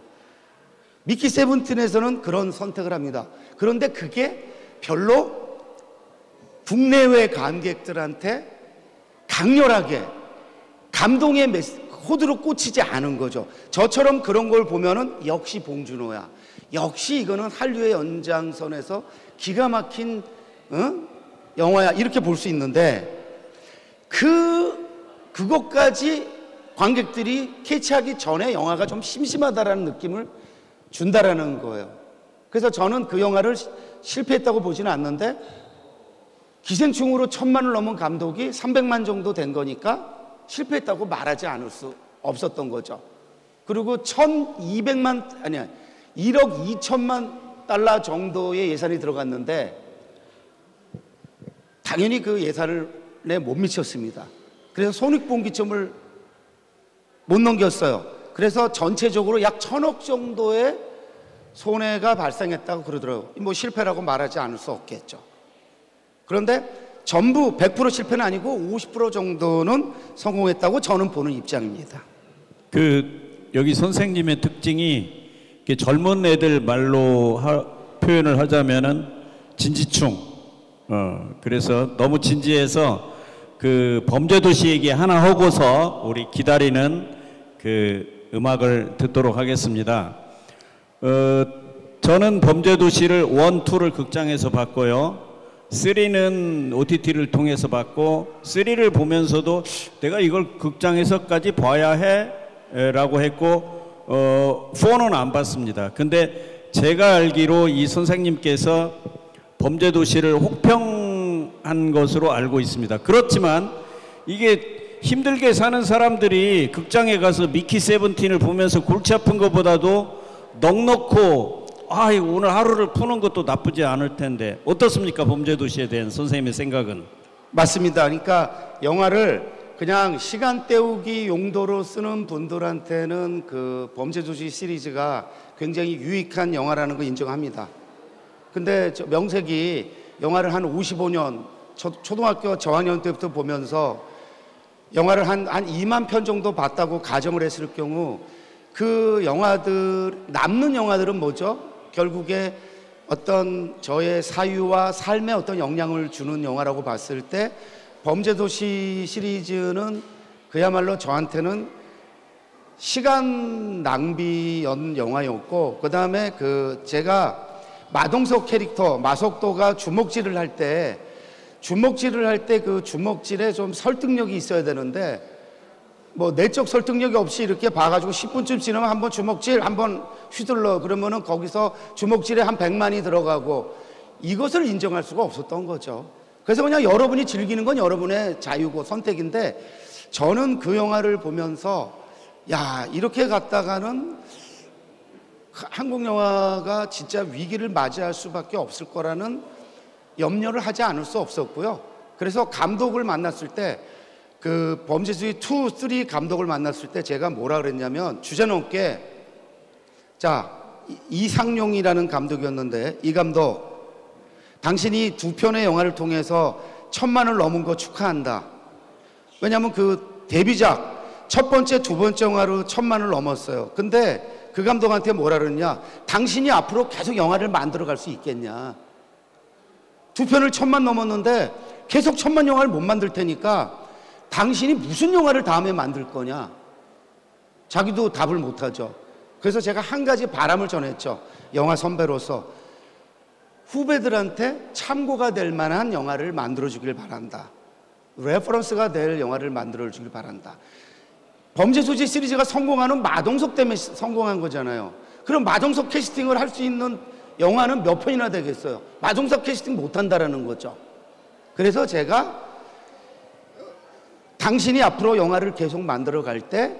미키 세븐틴에서는 그런 선택을 합니다. 그런데 그게 별로 국내외 관객들한테 강렬하게 감동의 호두로 꽂히지 않은 거죠. 저처럼 그런 걸 보면은 역시 봉준호야. 역시 이거는 한류의 연장선에서 기가 막힌 영화야. 이렇게 볼 수 있는데 그것까지 관객들이 캐치하기 전에 영화가 좀 심심하다라는 느낌을 준다라는 거예요. 그래서 저는 그 영화를 실패했다고 보지는 않는데 기생충으로 1000만을 넘은 감독이 300만 정도 된 거니까 실패했다고 말하지 않을 수 없었던 거죠. 그리고 1억 2천만 달러 정도의 예산이 들어갔는데 당연히 그 예산을 못 미쳤습니다. 그래서 손익분기점을 못 넘겼어요. 그래서 전체적으로 약 1000억 정도의 손해가 발생했다고 그러더라고요. 뭐 실패라고 말하지 않을 수 없겠죠. 그런데 전부 100% 실패는 아니고 50% 정도는 성공했다고 저는 보는 입장입니다. 여기 선생님의 특징이 젊은 애들 말로 표현을 하자면은 진지충. 그래서 너무 진지해서 그 범죄도시 얘기 하나 하고서 우리 기다리는 그 음악을 듣도록 하겠습니다. 저는 범죄도시를 1, 2를 극장에서 봤고요. 3는 OTT를 통해서 봤고 3를 보면서도 내가 이걸 극장에서까지 봐야 해 라고 했고 4는 안 봤습니다. 근데 제가 알기로 이 선생님께서 범죄도시를 혹평한 것으로 알고 있습니다. 그렇지만 이게 힘들게 사는 사람들이 극장에 가서 미키 세븐틴을 보면서 골치 아픈 것보다도 넉넉고 오늘 하루를 푸는 것도 나쁘지 않을 텐데 어떻습니까? 범죄도시에 대한 선생님의 생각은? 맞습니다. 그러니까 영화를 그냥 시간 때우기 용도로 쓰는 분들한테는 그 범죄도시 시리즈가 굉장히 유익한 영화라는 거 인정합니다. 근데 명색이 영화를 한 55년 초등학교 저학년 때부터 보면서 영화를 한 2만 편 정도 봤다고 가정을 했을 경우 그 영화들 남는 영화들은 뭐죠? 결국에 어떤 저의 사유와 삶에 어떤 영향을 주는 영화라고 봤을 때 범죄도시 시리즈는 그야말로 저한테는 시간 낭비연 영화였고 그 다음에 제가 마동석 캐릭터 마석도가 주먹질을 할 때 그 주먹질에 좀 설득력이 있어야 되는데 뭐 내적 설득력이 없이 이렇게 봐가지고 10분쯤 지나면 한번 주먹질 한번 휘둘러 그러면은 거기서 주먹질에 한 100만이 들어가고 이것을 인정할 수가 없었던 거죠. 그래서 그냥 여러분이 즐기는 건 여러분의 자유고 선택인데 저는 그 영화를 보면서 야, 이렇게 갔다가는 한국 영화가 진짜 위기를 맞이할 수밖에 없을 거라는 염려를 하지 않을 수 없었고요. 그래서 감독을 만났을 때 그 범죄수의 2, 3 감독을 만났을 때 제가 뭐라 그랬냐면 주제넘게 자, 이상용이라는 감독이었는데 이 감독 당신이 2편의 영화를 통해서 1000만을 넘은 거 축하한다. 왜냐하면 그 데뷔작 첫 번째, 두 번째 영화로 1000만을 넘었어요. 근데 그 감독한테 뭐라 그러냐? 당신이 앞으로 계속 영화를 만들어 갈 수 있겠냐? 2편을 1000만 넘었는데 계속 1000만 영화를 못 만들 테니까 당신이 무슨 영화를 다음에 만들 거냐? 자기도 답을 못 하죠. 그래서 제가 한 가지 바람을 전했죠. 영화 선배로서 후배들한테 참고가 될 만한 영화를 만들어 주길 바란다. 레퍼런스가 될 영화를 만들어 주길 바란다. 범죄소지 시리즈가 성공하는 마동석 때문에 성공한 거잖아요. 그럼 마동석 캐스팅을 할 수 있는 영화는 몇 편이나 되겠어요? 마동석 캐스팅 못한다라는 거죠. 그래서 제가 당신이 앞으로 영화를 계속 만들어 갈 때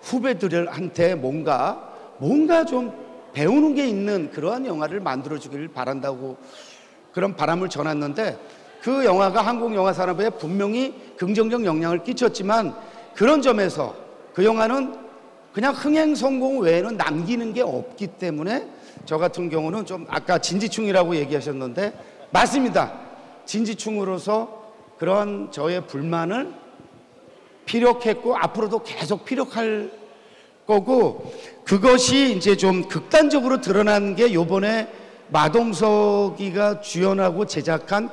후배들한테 뭔가 좀 배우는 게 있는 그러한 영화를 만들어 주길 바란다고 그런 바람을 전했는데 그 영화가 한국 영화 산업에 분명히 긍정적 영향을 끼쳤지만 그런 점에서 그 영화는 그냥 흥행 성공 외에는 남기는 게 없기 때문에 저 같은 경우는 좀 아까 진지충이라고 얘기하셨는데 맞습니다. 진지충으로서 그런 저의 불만을 피력했고 앞으로도 계속 피력할 거고 그것이 이제 좀 극단적으로 드러난 게 요번에 마동석이가 주연하고 제작한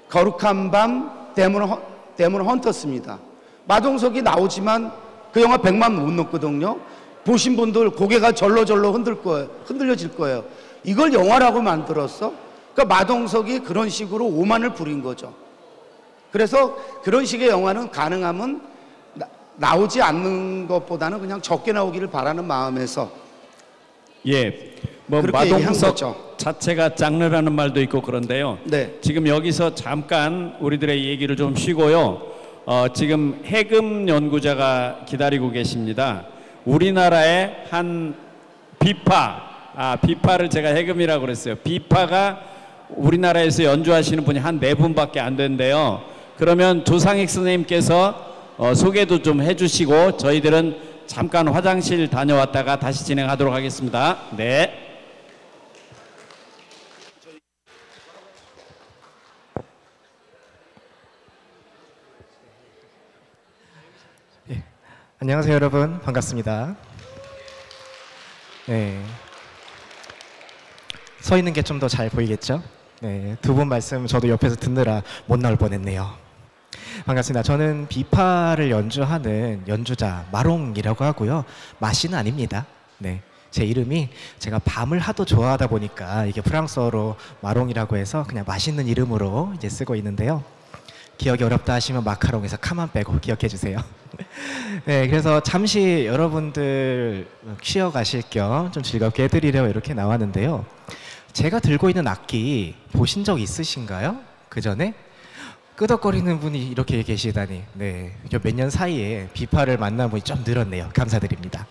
거룩한 밤 데몬 헌터스입니다. 마동석이 나오지만 그 영화 100만 못 넘거든요. 보신 분들 고개가 절로절로 흔들려질 거예요. 이걸 영화라고 만들었어? 그러니까 마동석이 그런 식으로 오만을 부린 거죠. 그래서 그런 식의 영화는 가능하면 나오지 않는 것보다는 그냥 적게 나오기를 바라는 마음에서 예, 뭐 그렇게 얘기한 마동석 거죠. 자체가 장르라는 말도 있고 그런데요. 네. 지금 여기서 잠깐 우리들의 얘기를 좀 쉬고요. 지금 해금 연구자가 기다리고 계십니다. 우리나라의 한 비파를 제가 해금이라고 그랬어요. 비파가 우리나라에서 연주하시는 분이 한 4분밖에 안 된대요. 그러면 조상익 선생님께서 소개도 좀 해주시고 저희들은 잠깐 화장실 다녀왔다가 다시 진행하도록 하겠습니다. 네. 네. 안녕하세요 여러분, 반갑습니다. 네. 서 있는 게 좀 더 잘 보이겠죠? 네, 두 분 말씀 저도 옆에서 듣느라 못 나올 뻔했네요. 반갑습니다. 저는 비파를 연주하는 연주자 마롱이라고 하고요. 마씨는 아닙니다. 네, 제 이름이 제가 밤을 하도 좋아하다 보니까 이게 프랑스어로 마롱이라고 해서 그냥 맛있는 이름으로 이제 쓰고 있는데요. 기억이 어렵다 하시면 마카롱에서 카만 빼고 기억해 주세요. 네, 그래서 잠시 여러분들 쉬어 가실 겸 좀 즐겁게 해드리려고 이렇게 나왔는데요. 제가 들고 있는 악기 보신 적 있으신가요? 그 전에? 끄덕거리는 분이 이렇게 계시다니. 네, 몇 년 사이에 비파를 만난 분이 좀 늘었네요. 감사드립니다.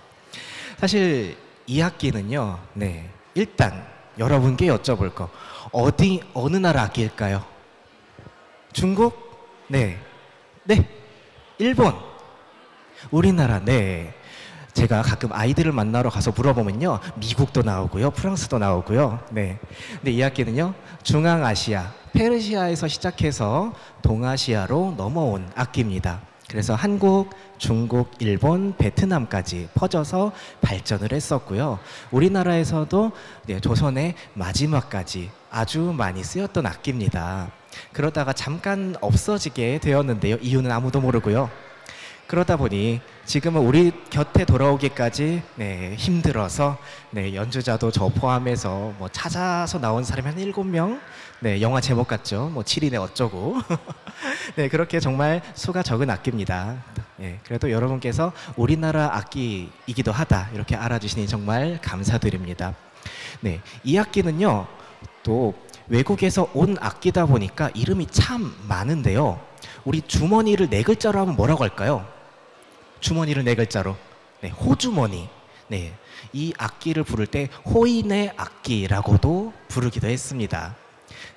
사실 이 악기는요, 네, 일단 여러분께 여쭤볼 거, 어느 나라 악기일까요? 중국? 네, 일본, 우리나라. 네, 제가 가끔 아이들을 만나러 가서 물어보면요, 미국도 나오고요, 프랑스도 나오고요. 네, 근데 이 악기는요, 중앙아시아, 페르시아에서 시작해서 동아시아로 넘어온 악기입니다. 그래서 한국, 중국, 일본, 베트남까지 퍼져서 발전을 했었고요. 우리나라에서도 조선의 마지막까지 아주 많이 쓰였던 악기입니다. 그러다가 잠깐 없어지게 되었는데요. 이유는 아무도 모르고요. 그러다 보니 지금은 우리 곁에 돌아오기까지 네, 힘들어서 네, 연주자도 저 포함해서 뭐 찾아서 나온 사람이 한 7명, 네, 영화 제목 같죠? 뭐 7인의 어쩌고. 네, 그렇게 정말 수가 적은 악기입니다. 네, 그래도 여러분께서 우리나라 악기이기도 하다 이렇게 알아주시니 정말 감사드립니다. 네, 이 악기는요, 또 외국에서 온 악기다 보니까 이름이 참 많은데요. 우리 주머니를 네 글자로 하면 뭐라고 할까요? 주머니를 네 글자로. 네, 호주머니. 네, 이 악기를 부를 때 호인의 악기라고도 부르기도 했습니다.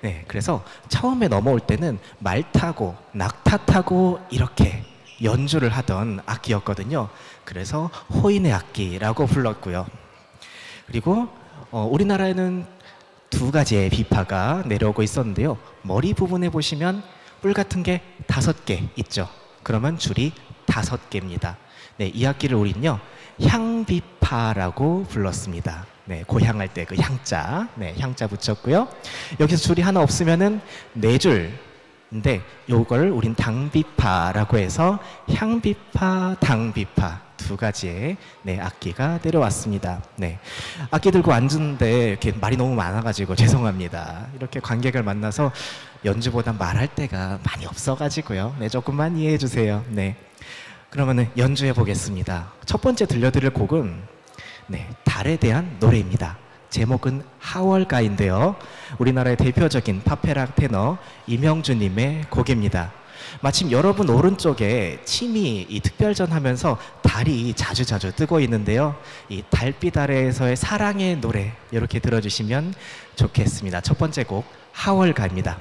네, 그래서 처음에 넘어올 때는 말 타고 낙타 타고 이렇게 연주를 하던 악기였거든요. 그래서 호인의 악기라고 불렀고요. 그리고 우리나라에는 두 가지의 비파가 내려오고 있었는데요. 머리 부분에 보시면 뿔 같은 게 5개 있죠. 그러면 줄이 5개입니다. 네, 이 악기를 우리는요 향비파라고 불렀습니다. 네, 고향할 때 그 향자, 네, 향자 붙였고요. 여기서 줄이 하나 없으면은 4줄인데 요걸 우린 당비파라고 해서 향비파, 당비파 두 가지의 네, 악기가 내려왔습니다. 네, 악기 들고 앉는데 이렇게 말이 너무 많아가지고 죄송합니다. 이렇게 관객을 만나서 연주보다 말할 때가 많이 없어가지고요. 네, 조금만 이해해 주세요. 네, 그러면은 연주해 보겠습니다. 첫 번째 들려드릴 곡은 네, 달에 대한 노래입니다. 제목은 하월가인데요. 우리나라의 대표적인 팝페락 테너 이명주님의 곡입니다. 마침 여러분 오른쪽에 침이 이 특별전하면서 달이 자주자주 뜨고 있는데요. 이 달빛 아래에서의 사랑의 노래 이렇게 들어주시면 좋겠습니다. 첫 번째 곡 하월가입니다.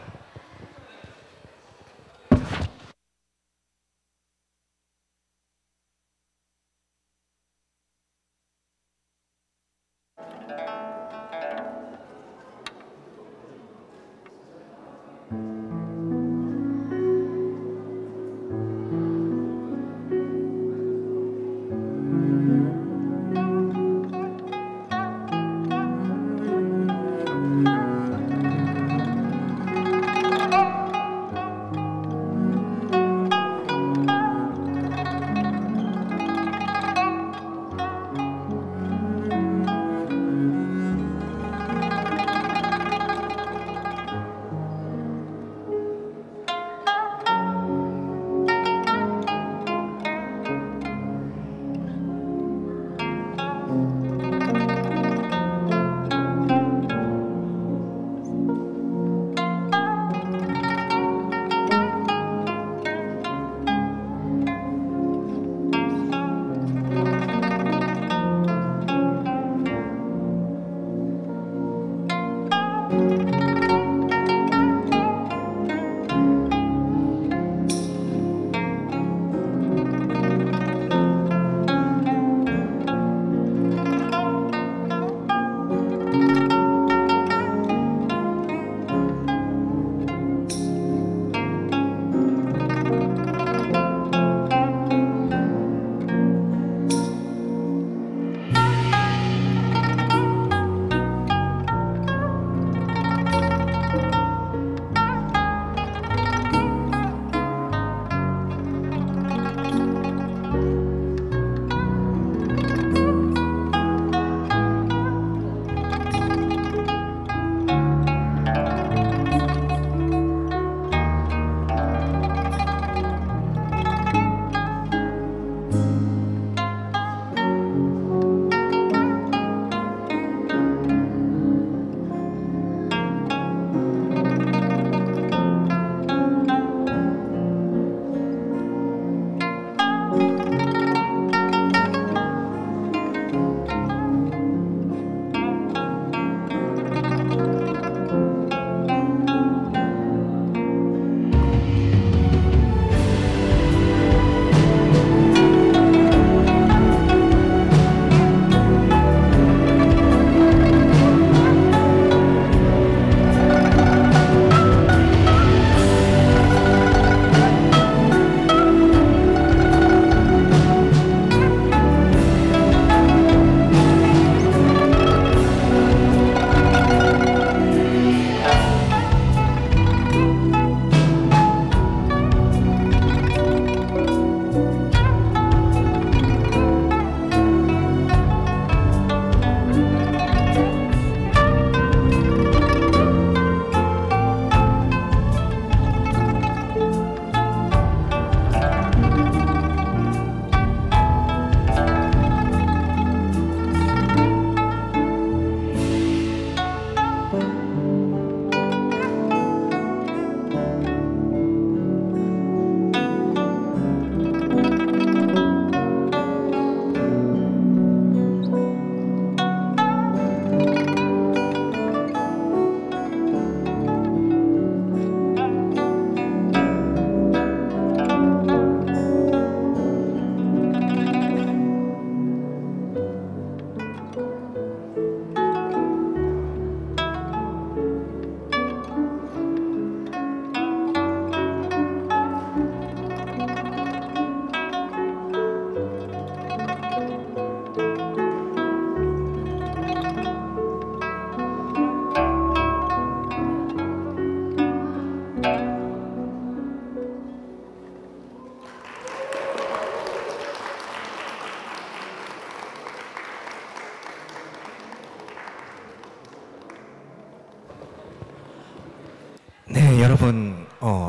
여러분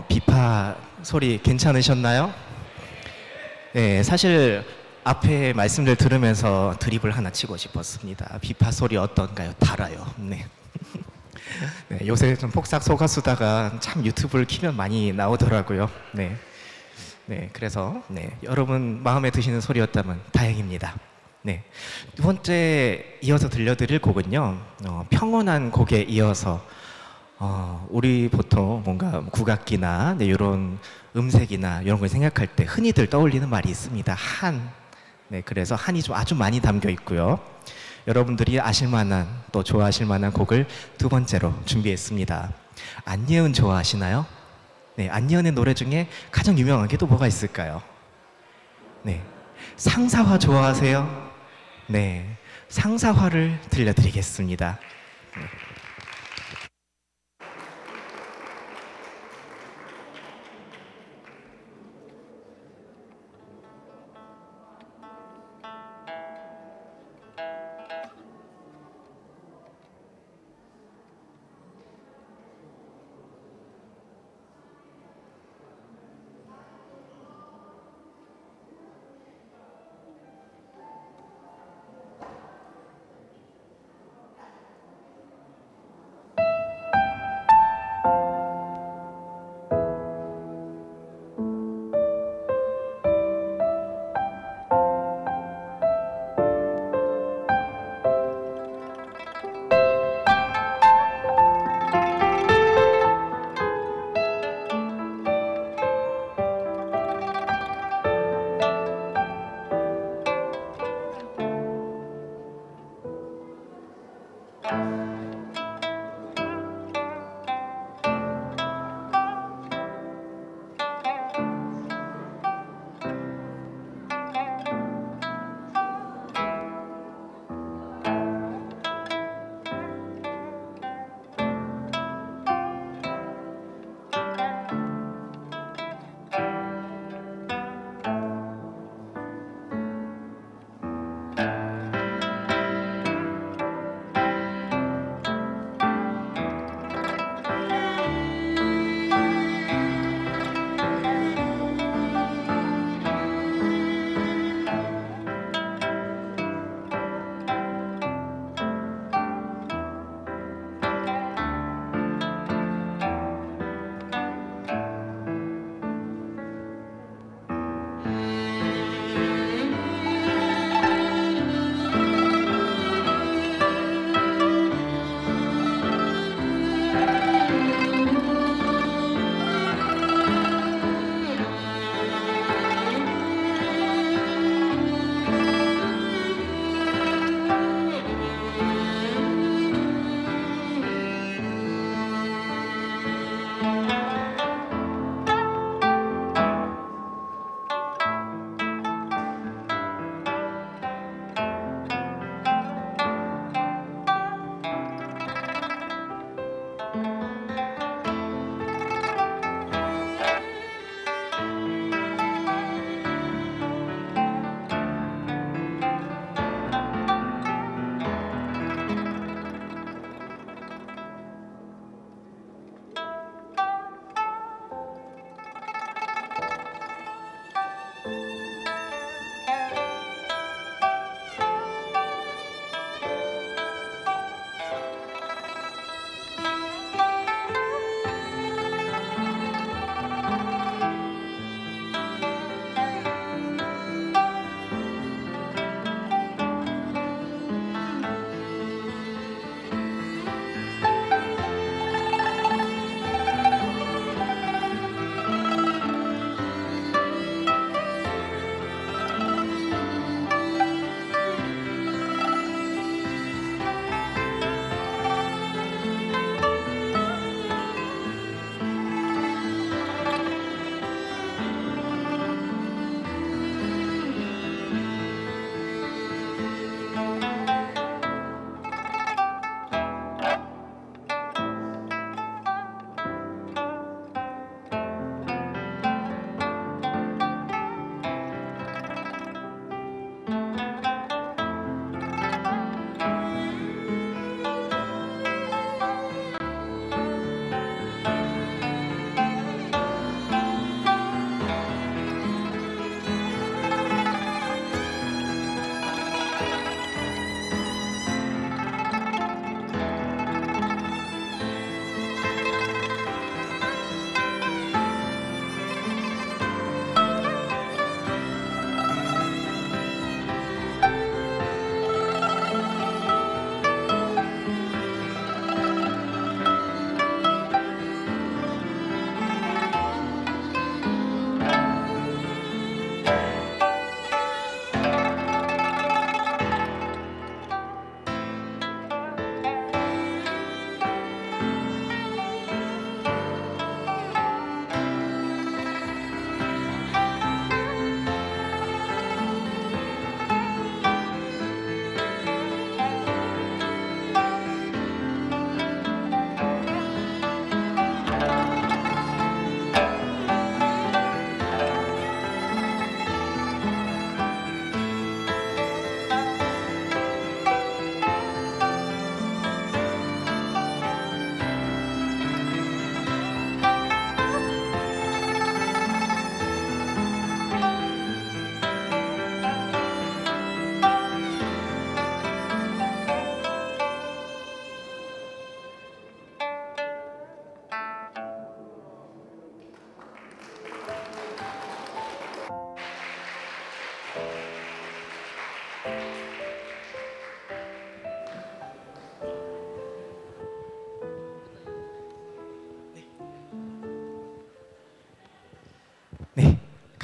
비파 소리 괜찮으셨나요? 네, 사실 앞에 말씀들 들으면서 드립을 하나 치고 싶었습니다. 비파 소리 어떤가요? 달아요. 네. 네, 요새 좀 폭삭 속았수다가 참 유튜브를 키면 많이 나오더라고요. 네. 네, 그래서 네, 여러분 마음에 드시는 소리였다면 다행입니다. 네, 두 번째 이어서 들려드릴 곡은요, 평온한 곡에 이어서 우리 보통 뭔가 국악기나 네, 이런 음색이나 이런 걸 생각할 때 흔히들 떠올리는 말이 있습니다. 한. 네, 그래서 한이 좀 아주 많이 담겨 있고요. 여러분들이 아실 만한 또 좋아하실 만한 곡을 두 번째로 준비했습니다. 안예은 좋아하시나요? 네, 안예은의 노래 중에 가장 유명한 게 또 뭐가 있을까요? 네, 상사화 좋아하세요? 네, 상사화를 들려드리겠습니다. 네.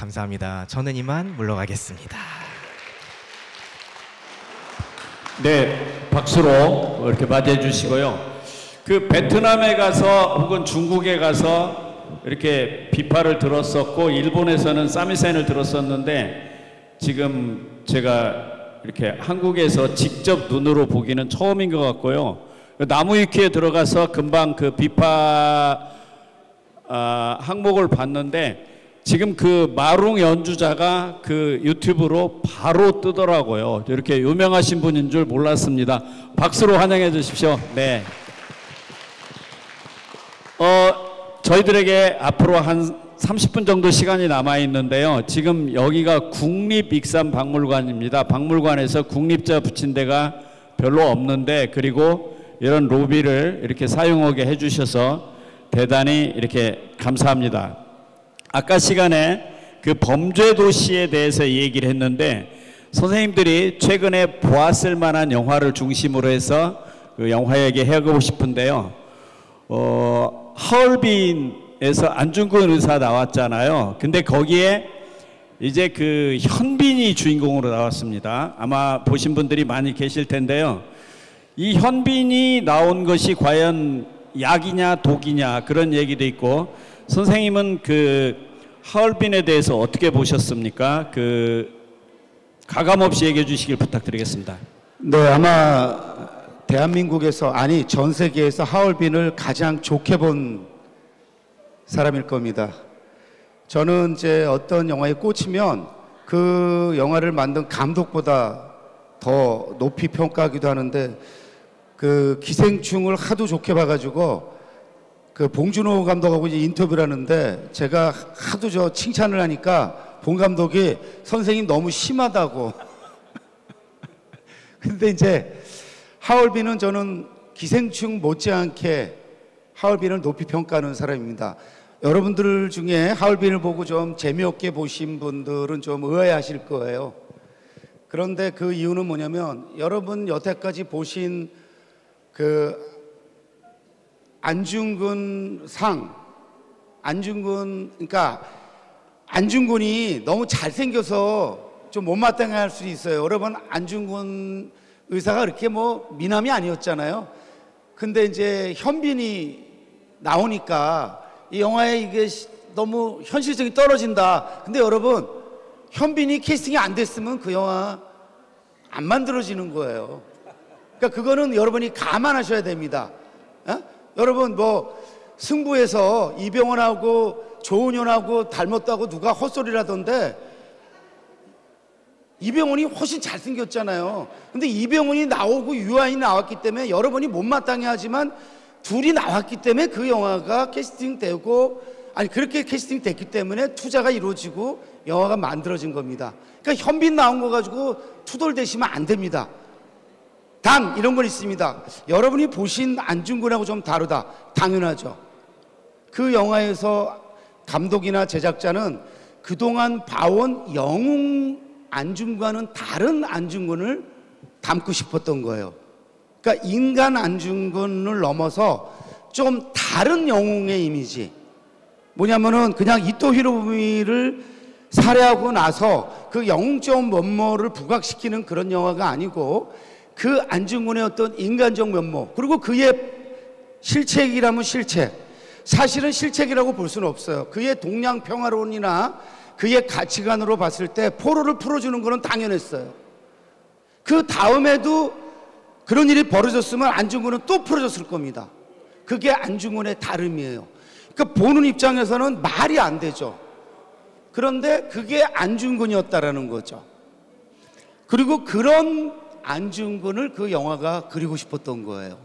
감사합니다. 저는 이만 물러가겠습니다. 네, 박수로 이렇게 맞이해 주시고요. 그 베트남에 가서 혹은 중국에 가서 이렇게 비파를 들었었고 일본에서는 사미센을 들었었는데 지금 제가 이렇게 한국에서 직접 눈으로 보기는 처음인 것 같고요. 나무위키에 들어가서 금방 그 비파 항목을 봤는데 지금 그 마룽 연주자가 그 유튜브로 바로 뜨더라고요. 이렇게 유명하신 분인 줄 몰랐습니다. 박수로 환영해 주십시오. 네. 저희들에게 앞으로 한 30분 정도 시간이 남아 있는데요. 지금 여기가 국립익산박물관입니다. 박물관에서 국립자 붙인 데가 별로 없는데 그리고 이런 로비를 이렇게 사용하게 해주셔서 대단히 이렇게 감사합니다. 아까 시간에 그 범죄 도시에 대해서 얘기를 했는데 선생님들이 최근에 보았을 만한 영화를 중심으로 해서 그 영화 얘기 해보고 싶은데요. 하얼빈에서 안중근 의사 나왔잖아요. 근데 거기에 이제 그 현빈이 주인공으로 나왔습니다. 아마 보신 분들이 많이 계실 텐데요. 이 현빈이 나온 것이 과연 약이냐 독이냐 그런 얘기도 있고 선생님은 그 하얼빈에 대해서 어떻게 보셨습니까? 그 가감없이 얘기해 주시길 부탁드리겠습니다. 네, 아마 대한민국에서 아니 전 세계에서 하얼빈을 가장 좋게 본 사람일 겁니다. 저는 이제 어떤 영화에 꽂히면 그 영화를 만든 감독보다 더 높이 평가하기도 하는데 그 기생충을 하도 좋게 봐가지고 그 봉준호 감독하고 이제 인터뷰를 하는데 제가 하도 저 칭찬을 하니까 봉 감독이 선생님 너무 심하다고. 근데 이제 하얼빈은 저는 기생충 못지않게 하얼빈을 높이 평가하는 사람입니다. 여러분들 중에 하얼빈을 보고 좀 재미없게 보신 분들은 좀 의아해하실 거예요. 그런데 그 이유는 뭐냐면 여러분 여태까지 보신 그 안중근 그러니까 안중근이 너무 잘생겨서 좀 못마땅해 할 수 있어요. 여러분 안중근 의사가 그렇게 뭐 미남이 아니었잖아요. 근데 이제 현빈이 나오니까 이 영화에 이게 너무 현실성이 떨어진다. 근데 여러분 현빈이 캐스팅이 안 됐으면 그 영화 안 만들어지는 거예요. 그러니까 그거는 여러분이 감안하셔야 됩니다. 여러분 뭐 승부에서 이병헌하고 조은현하고 닮았다고 누가 헛소리를 하던데 이병헌이 훨씬 잘생겼잖아요. 근데 이병헌이 나오고 유아인이 나왔기 때문에 여러분이 못마땅해 하지만 둘이 나왔기 때문에 그 영화가 캐스팅되고 아니 그렇게 캐스팅됐기 때문에 투자가 이루어지고 영화가 만들어진 겁니다. 그러니까 현빈 나온 거 가지고 투덜대시면 안 됩니다. 단 이런 건 있습니다. 여러분이 보신 안중근하고 좀 다르다. 당연하죠. 그 영화에서 감독이나 제작자는 그동안 봐온 영웅 안중근과는 다른 안중근을 담고 싶었던 거예요. 그러니까 인간 안중근을 넘어서 좀 다른 영웅의 이미지. 뭐냐면은 그냥 이토 히로부미를 살해하고 나서 그 영웅적 면모를 부각시키는 그런 영화가 아니고 그 안중근의 어떤 인간적 면모 그리고 그의 실책이라면 실책 사실은 실책이라고 볼 수는 없어요. 그의 동양 평화론이나 그의 가치관으로 봤을 때 포로를 풀어주는 것은 당연했어요. 그 다음에도 그런 일이 벌어졌으면 안중근은 또 풀어졌을 겁니다. 그게 안중근의 다름이에요. 그러니까 보는 입장에서는 말이 안 되죠. 그런데 그게 안중근이었다라는 거죠. 그리고 그런 안중근을 그 영화가 그리고 싶었던 거예요.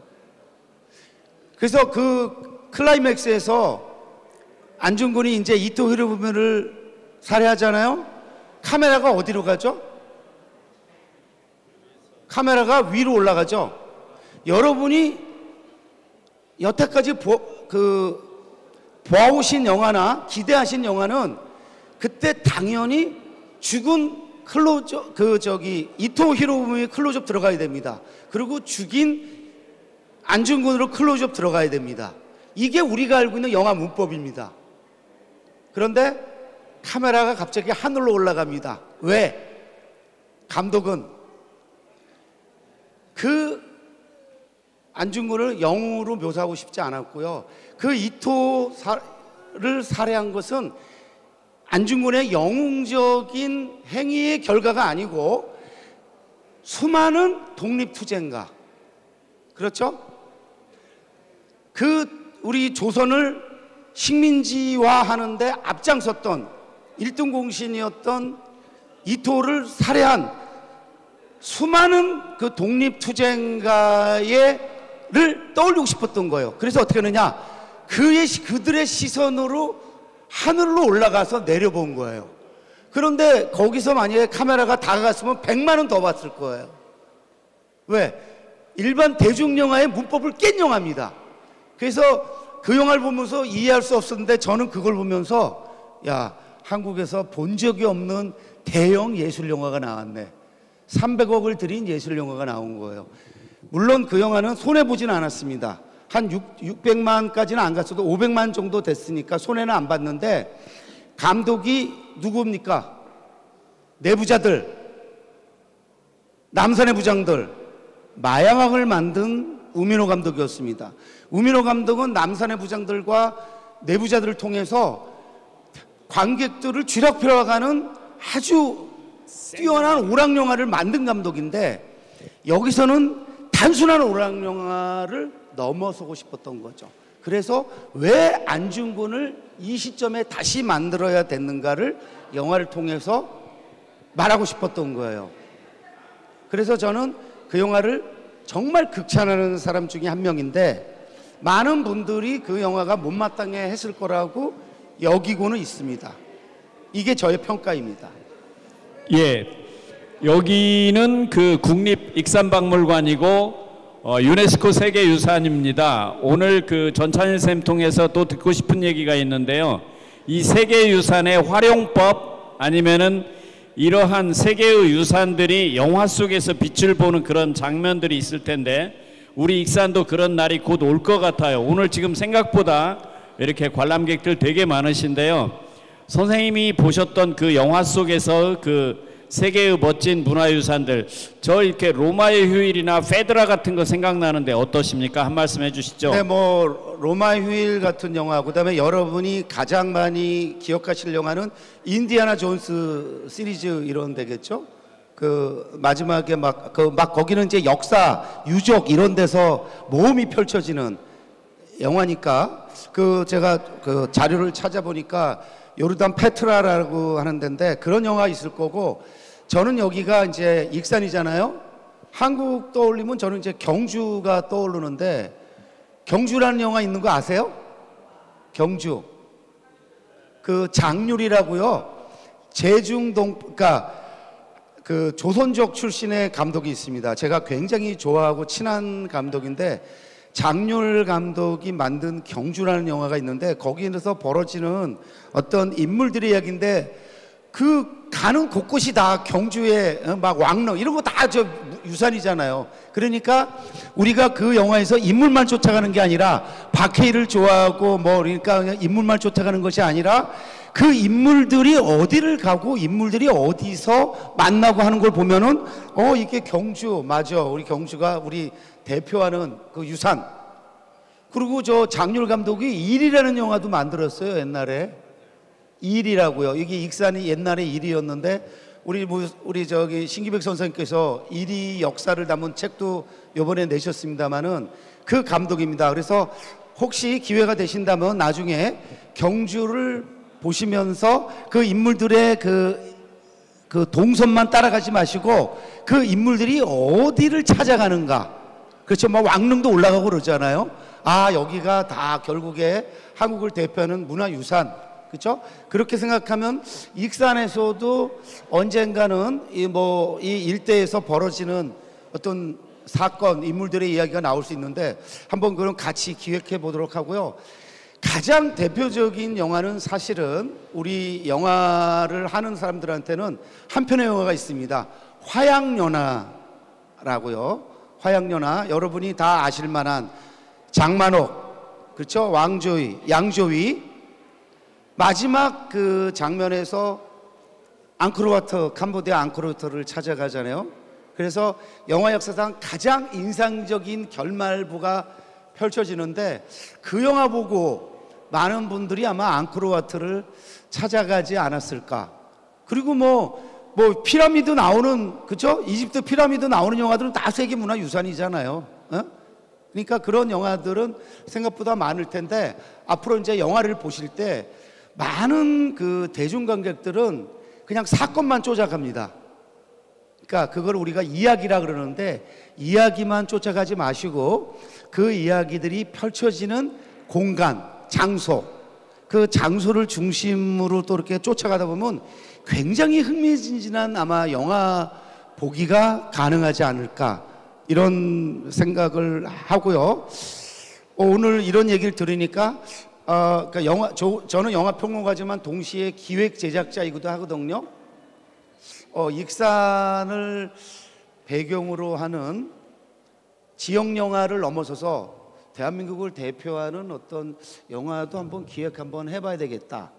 그래서 그 클라이맥스에서 안중근이 이제 이토 히로부미를 살해하잖아요. 카메라가 어디로 가죠? 카메라가 위로 올라가죠. 여러분이 여태까지 보아오신 영화나 기대하신 영화는 그때 당연히 죽은 이토 히로부미 클로즈업 들어가야 됩니다. 그리고 죽인 안중근으로 클로즈업 들어가야 됩니다. 이게 우리가 알고 있는 영화 문법입니다. 그런데 카메라가 갑자기 하늘로 올라갑니다. 왜? 감독은 그 안중근을 영웅으로 묘사하고 싶지 않았고요. 그 이토를 살해한 것은 안중근의 영웅적인 행위의 결과가 아니고 수많은 독립투쟁가, 그렇죠? 우리 조선을 식민지화하는데 앞장섰던 1등 공신이었던 이토를 살해한 수많은 그 독립투쟁가를 떠올리고 싶었던 거예요. 그래서 어떻게 하느냐, 그들의 시선으로 하늘로 올라가서 내려본 거예요. 그런데 거기서 만약에 카메라가 다가갔으면 100만 원 더 봤을 거예요. 왜? 일반 대중영화의 문법을 깬 영화입니다. 그래서 그 영화를 보면서 이해할 수 없었는데 저는 그걸 보면서 야, 한국에서 본 적이 없는 대형 예술영화가 나왔네. 300억을 들인 예술영화가 나온 거예요. 물론 그 영화는 손해보지는 않았습니다. 한 600만까지는 안 갔어도 500만 정도 됐으니까 손해는 안 봤는데, 감독이 누구입니까? 내부자들, 남산의 부장들, 마야왕을 만든 우민호 감독이었습니다. 우민호 감독은 남산의 부장들과 내부자들을 통해서 관객들을 쥐락펴락하는 아주 뛰어난 오락영화를 만든 감독인데, 여기서는 단순한 오락영화를 넘어서고 싶었던 거죠. 그래서 왜 안중근을 이 시점에 다시 만들어야 됐는가를 영화를 통해서 말하고 싶었던 거예요. 그래서 저는 그 영화를 정말 극찬하는 사람 중에 한 명인데, 많은 분들이 그 영화가 못마땅해 했을 거라고 여기고는 있습니다. 이게 저의 평가입니다. 예, 여기는 그 국립익산박물관이고 유네스코 세계유산입니다. 오늘 그 전찬일 쌤 통해서 또 듣고 싶은 얘기가 있는데요. 이 세계유산의 활용법, 아니면은 이러한 세계의 유산들이 영화 속에서 빛을 보는 그런 장면들이 있을 텐데, 우리 익산도 그런 날이 곧 올 것 같아요. 오늘 지금 생각보다 이렇게 관람객들 되게 많으신데요. 선생님이 보셨던 그 영화 속에서 그 세계의 멋진 문화유산들, 저 이렇게 로마의 휴일이나 페드라 같은 거 생각나는데 어떠십니까? 한 말씀 해주시죠. 네, 뭐 로마의 휴일 같은 영화, 그다음에 여러분이 가장 많이 기억하실 영화는 인디아나 존스 시리즈 이런 데겠죠. 그 마지막에 막 거기는 이제 역사, 유적 이런 데서 모험이 펼쳐지는 영화니까, 제가 그 자료를 찾아보니까 요르단 페트라라고 하는 데인데 그런 영화 있을 거고, 저는 여기가 이제 익산이잖아요. 한국 떠올리면 저는 이제 경주가 떠오르는데, 경주라는 영화 있는 거 아세요? 경주. 그 장률이라고요. 그러니까 그 조선족 출신의 감독이 있습니다. 제가 굉장히 좋아하고 친한 감독인데, 장률 감독이 만든 경주라는 영화가 있는데, 거기에서 벌어지는 어떤 인물들의 이야기인데, 그 가는 곳곳이 다 경주의 막 왕릉 이런 거 다 저 유산이잖아요. 그러니까 우리가 그 영화에서 인물만 쫓아가는 게 아니라, 박해일을 좋아하고 뭐 그러니까 그냥 인물만 쫓아가는 것이 아니라, 그 인물들이 어디를 가고 인물들이 어디서 만나고 하는 걸 보면은 이게 경주 맞아, 우리 경주가 우리 대표하는 그 유산. 그리고 저 장률 감독이 일이라는 영화도 만들었어요. 옛날에 일이라고요. 이게 익산이 옛날에 일이었는데, 우리 저기 신기백 선생님께서 일이 역사를 담은 책도 이번에 내셨습니다마는 그 감독입니다. 그래서 혹시 기회가 되신다면 나중에 경주를 보시면서 그 인물들의 그 동선만 따라가지 마시고, 그 인물들이 어디를 찾아가는가. 그렇죠. 뭐 왕릉도 올라가고 그러잖아요. 아, 여기가 다 결국에 한국을 대표하는 문화유산. 그렇죠? 그렇게 생각하면 익산에서도 언젠가는 이 일대에서 벌어지는 어떤 사건, 인물들의 이야기가 나올 수 있는데, 한번 그럼 같이 기획해 보도록 하고요. 가장 대표적인 영화는 사실은 우리 영화를 하는 사람들한테는 한 편의 영화가 있습니다. 화양연화라고요. 화양연화, 여러분이 다 아실 만한 장만옥, 그렇죠? 왕조위, 양조위, 마지막 그 장면에서 앙코르와트, 캄보디아 앙코르와트를 찾아가잖아요. 그래서 영화 역사상 가장 인상적인 결말부가 펼쳐지는데 그 영화 보고 많은 분들이 아마 앙코르와트를 찾아가지 않았을까. 그리고 뭐 피라미드 나오는, 그쵸? 이집트 피라미드 나오는 영화들은 다 세계문화유산이잖아요. 어? 그러니까 그런 영화들은 생각보다 많을 텐데 앞으로 이제 영화를 보실 때 많은 그 대중관객들은 그냥 사건만 쫓아갑니다. 그러니까 그걸 우리가 이야기라 그러는데 이야기만 쫓아가지 마시고 그 이야기들이 펼쳐지는 공간, 장소, 그 장소를 중심으로 또 이렇게 쫓아가다 보면 굉장히 흥미진진한 아마 영화 보기가 가능하지 않을까 이런 생각을 하고요. 오늘 이런 얘기를 들으니까 그러니까 저는 영화 평론가지만 동시에 기획 제작자이기도 하거든요. 익산을 배경으로 하는 지역 영화를 넘어서서 대한민국을 대표하는 어떤 영화도 한번 기획 한번 해봐야 되겠다.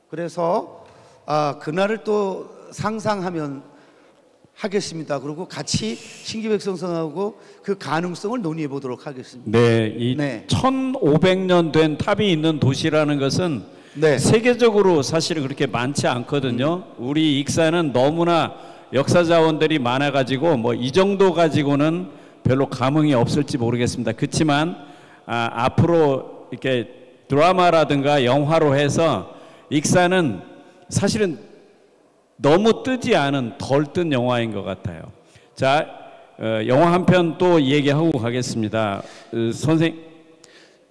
그래서 그날을 또 상상하면 하겠습니다. 그리고 같이 신기백성성하고 그 가능성을 논의해 보도록 하겠습니다. 네, 이 1500년 된 탑이 있는 도시라는 것은 세계적으로 사실은 그렇게 많지 않거든요. 우리 익산은 너무나 역사 자원들이 많아가지고 뭐 이 정도 가지고는 별로 감흥이 없을지 모르겠습니다. 그렇지만 앞으로 이렇게 드라마라든가 영화로 해서 익산은 사실은 너무 뜨지 않은 덜 뜬 영화인 것 같아요. 자, 영화 한 편 또 얘기하고 가겠습니다.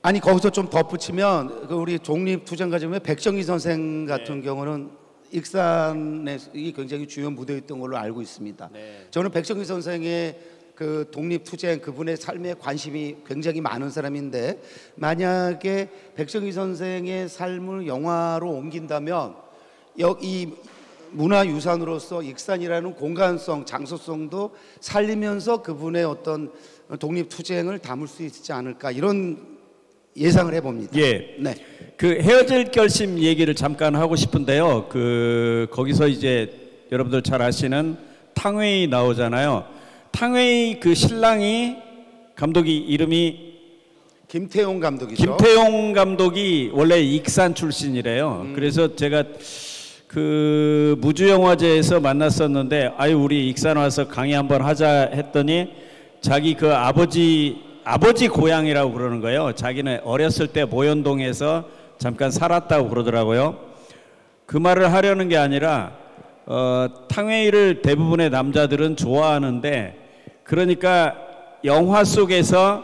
아니 거기서 좀 덧붙이면 우리 독립투쟁가지면 백정희 선생 같은 경우는 익산에 굉장히 주요 무대였던 걸로 알고 있습니다. 저는 백정희 선생의 그 독립투쟁 그분의 삶에 관심이 굉장히 많은 사람인데 만약에 백정희 선생의 삶을 영화로 옮긴다면 이 문화유산으로서 익산이라는 공간성, 장소성도 살리면서 그분의 어떤 독립투쟁을 담을 수 있지 않을까 이런 예상을 해봅니다. 예. 네. 그 헤어질 결심 얘기를 잠깐 하고 싶은데요. 거기서 이제 여러분들 잘 아시는 탕웨이 나오잖아요. 탕웨이 그 신랑이 감독이 이름이 김태용 감독이죠. 김태용 감독이 원래 익산 출신이래요. 그래서 제가 그 무주영화제에서 만났었는데 우리 익산 와서 강의 한번 하자 했더니 자기 그 아버지 고향이라고 그러는 거예요. 자기는 어렸을 때 모현동에서 잠깐 살았다고 그러더라고요. 그 말을 하려는 게 아니라 탕웨이를 대부분의 남자들은 좋아하는데 그러니까 영화 속에서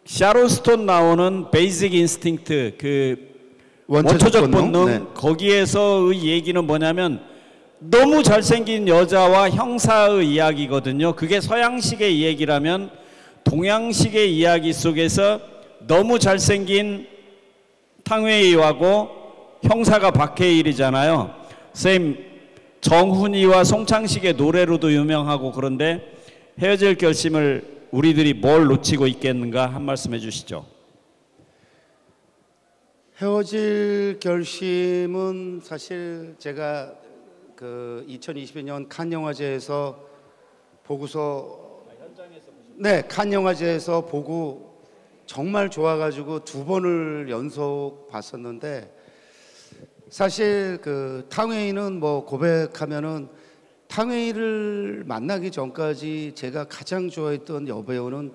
샤론 스톤 나오는 베이직 인스팅트 그 원초적 본능 거기에서의 얘기는 뭐냐면 너무 잘생긴 여자와 형사의 이야기거든요. 그게 서양식의 얘기라면 동양식의 이야기 속에서 너무 잘생긴 탕웨이하고 형사가 박해일이잖아요. 선생님 정훈이와 송창식의 노래로도 유명하고 그런데 헤어질 결심을 우리들이 뭘 놓치고 있겠는가 한 말씀 해주시죠. 헤어질 결심은 사실 제가 그 2022년 칸 영화제에서 보고서 칸 영화제에서 보고 정말 좋아가지고 2번을 연속 봤었는데 사실 그 탕웨이는 뭐 고백하면은 탕웨이를 만나기 전까지 제가 가장 좋아했던 여배우는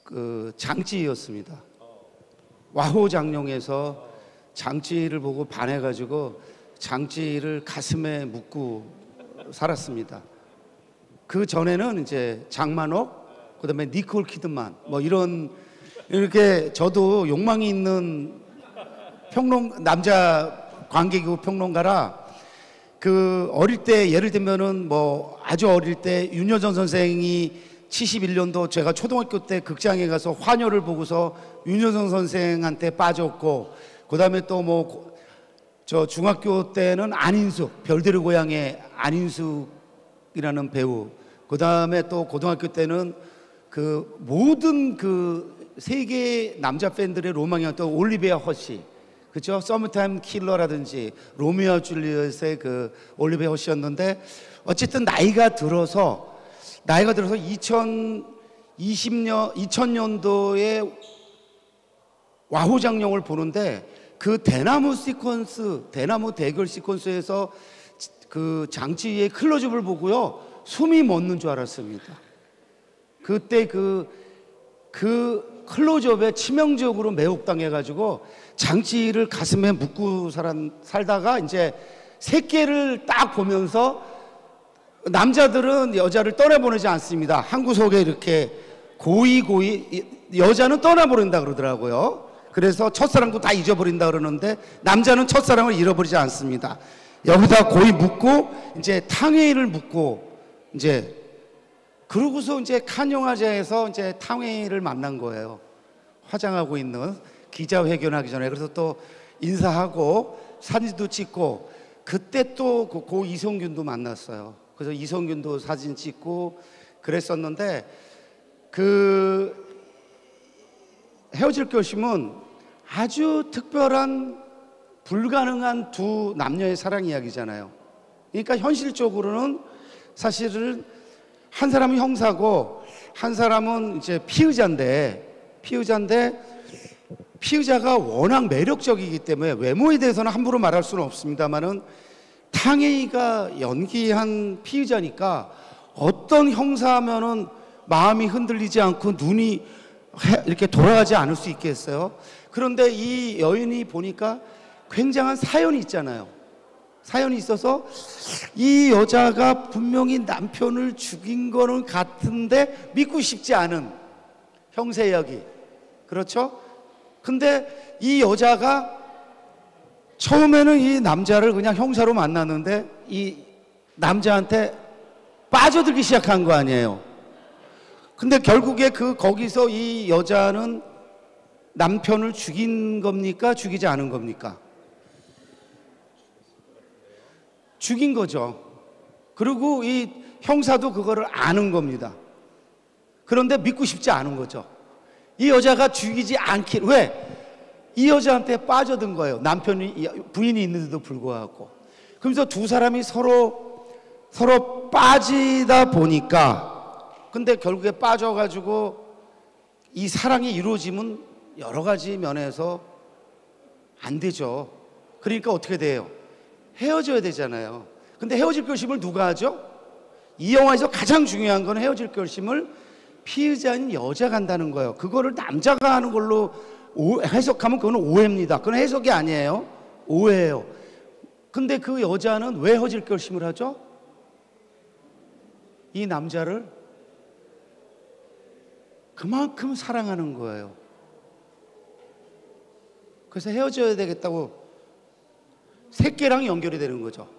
그 장찌였습니다. 와호 장룡에서 장찌를 보고 반해가지고 장찌를 가슴에 묻고 살았습니다. 그 전에는 이제 장만옥, 그다음에 니콜 키드만 뭐 이렇게 저도 욕망이 있는 남자 관객이고 평론가라 그 어릴 때 예를 들면은 뭐 아주 어릴 때 윤여정 선생이 71년도 제가 초등학교 때 극장에 가서 환여를 보고서 윤여정 선생한테 빠졌고 그다음에 또 뭐 저 중학교 때는 안인숙 별들의 고향의 안인숙이라는 배우 그다음에 또 고등학교 때는 그 모든 그 세계 남자 팬들의 로망이었던 올리비아 허시 그죠? 서머타임 킬러라든지 로미오와 줄리엣의 그 올리비아 호시였는데 어쨌든 나이가 들어서 2000년도에 와호장룡을 보는데 그 대나무 대결 시퀀스에서 그 장치의 클로즈업을 보고요 숨이 멎는 줄 알았습니다. 그때 그 클로즈업에 치명적으로 매혹당해가지고 장치를 가슴에 묶고 살다가 이제 새끼를 딱 보면서 남자들은 여자를 떠나보내지 않습니다. 한 구석에 이렇게 고이 여자는 떠나버린다 그러더라고요. 그래서 첫사랑도 다 잊어버린다 그러는데 남자는 첫사랑을 잃어버리지 않습니다. 여기다 고이 묶고 이제 탕웨이를 묶고 이제 그러고서 이제 칸 영화제에서 이제 탕웨이를 만난 거예요. 화장하고 있는 기자회견하기 전에. 그래서 또 인사하고 사진도 찍고 그때 또 고 이성균도 만났어요. 그래서 이성균도 사진 찍고 그랬었는데 그 헤어질 결심은 아주 특별한 불가능한 두 남녀의 사랑 이야기잖아요. 그러니까 현실적으로는 사실은 한 사람은 형사고 한 사람은 이제 피의자가 워낙 매력적이기 때문에 외모에 대해서는 함부로 말할 수는 없습니다만은 탕웨이가 연기한 피의자니까 어떤 형사면은 마음이 흔들리지 않고 눈이 이렇게 돌아가지 않을 수 있겠어요? 그런데 이 여인이 보니까 굉장한 사연이 있잖아요. 사연이 있어서 이 여자가 분명히 남편을 죽인 거는 같은데 믿고 싶지 않은 형사 이야기. 그렇죠? 근데 이 여자가 처음에는 이 남자를 그냥 형사로 만났는데 이 남자한테 빠져들기 시작한 거 아니에요. 근데 결국에 거기서 이 여자는 남편을 죽인 겁니까? 죽이지 않은 겁니까? 죽인 거죠. 그리고 이 형사도 그거를 아는 겁니다. 그런데 믿고 싶지 않은 거죠. 이 여자가 죽이지 않길. 왜? 이 여자한테 빠져든 거예요. 부인이 있는데도 불구하고. 그러면서 두 사람이 서로 빠지다 보니까 근데 결국에 빠져가지고 이 사랑이 이루어지면 여러 가지 면에서 안 되죠. 그러니까 어떻게 돼요? 헤어져야 되잖아요. 근데 헤어질 결심을 누가 하죠? 이 영화에서 가장 중요한 건 헤어질 결심을 피의자인 여자가 한다는 거예요. 그거를 남자가 하는 걸로 해석하면 그건 오해입니다. 그건 해석이 아니에요. 오해예요. 근데 그 여자는 왜 헤어질 결심을 하죠? 이 남자를 그만큼 사랑하는 거예요. 그래서 헤어져야 되겠다고 새끼랑 연결이 되는 거죠.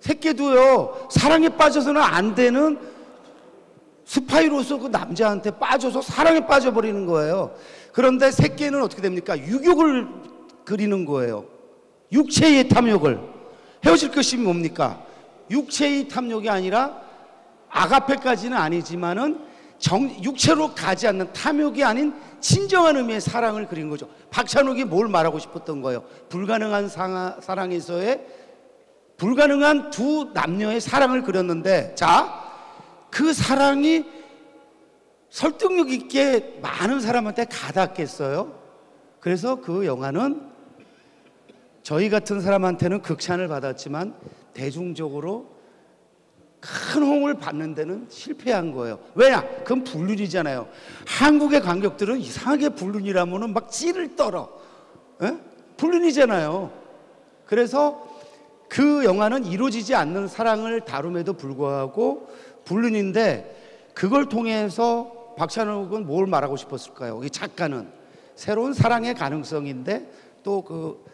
새끼도요, 사랑에 빠져서는 안 되는 스파이로서 그 남자한테 빠져서 사랑에 빠져버리는 거예요. 그런데 새끼는 어떻게 됩니까? 유욕을 그리는 거예요. 육체의 탐욕을. 헤어질 것이 뭡니까? 육체의 탐욕이 아니라 아가페까지는 아니지만은 육체로 가지 않는 탐욕이 아닌 진정한 의미의 사랑을 그린 거죠. 박찬욱이 뭘 말하고 싶었던 거예요? 불가능한 사랑에서의 불가능한 두 남녀의 사랑을 그렸는데, 자, 그 사랑이 설득력 있게 많은 사람한테 가닿겠어요? 그래서 그 영화는 저희 같은 사람한테는 극찬을 받았지만 대중적으로 큰 호응을 받는 데는 실패한 거예요. 왜냐? 그건 불륜이잖아요. 한국의 관객들은 이상하게 불륜이라면 막 찌를 떨어. 에? 불륜이잖아요. 그래서 그 영화는 이루어지지 않는 사랑을 다룸에도 불구하고 불륜인데, 그걸 통해서 박찬욱은 뭘 말하고 싶었을까요? 이 작가는 새로운 사랑의 가능성인데 또 그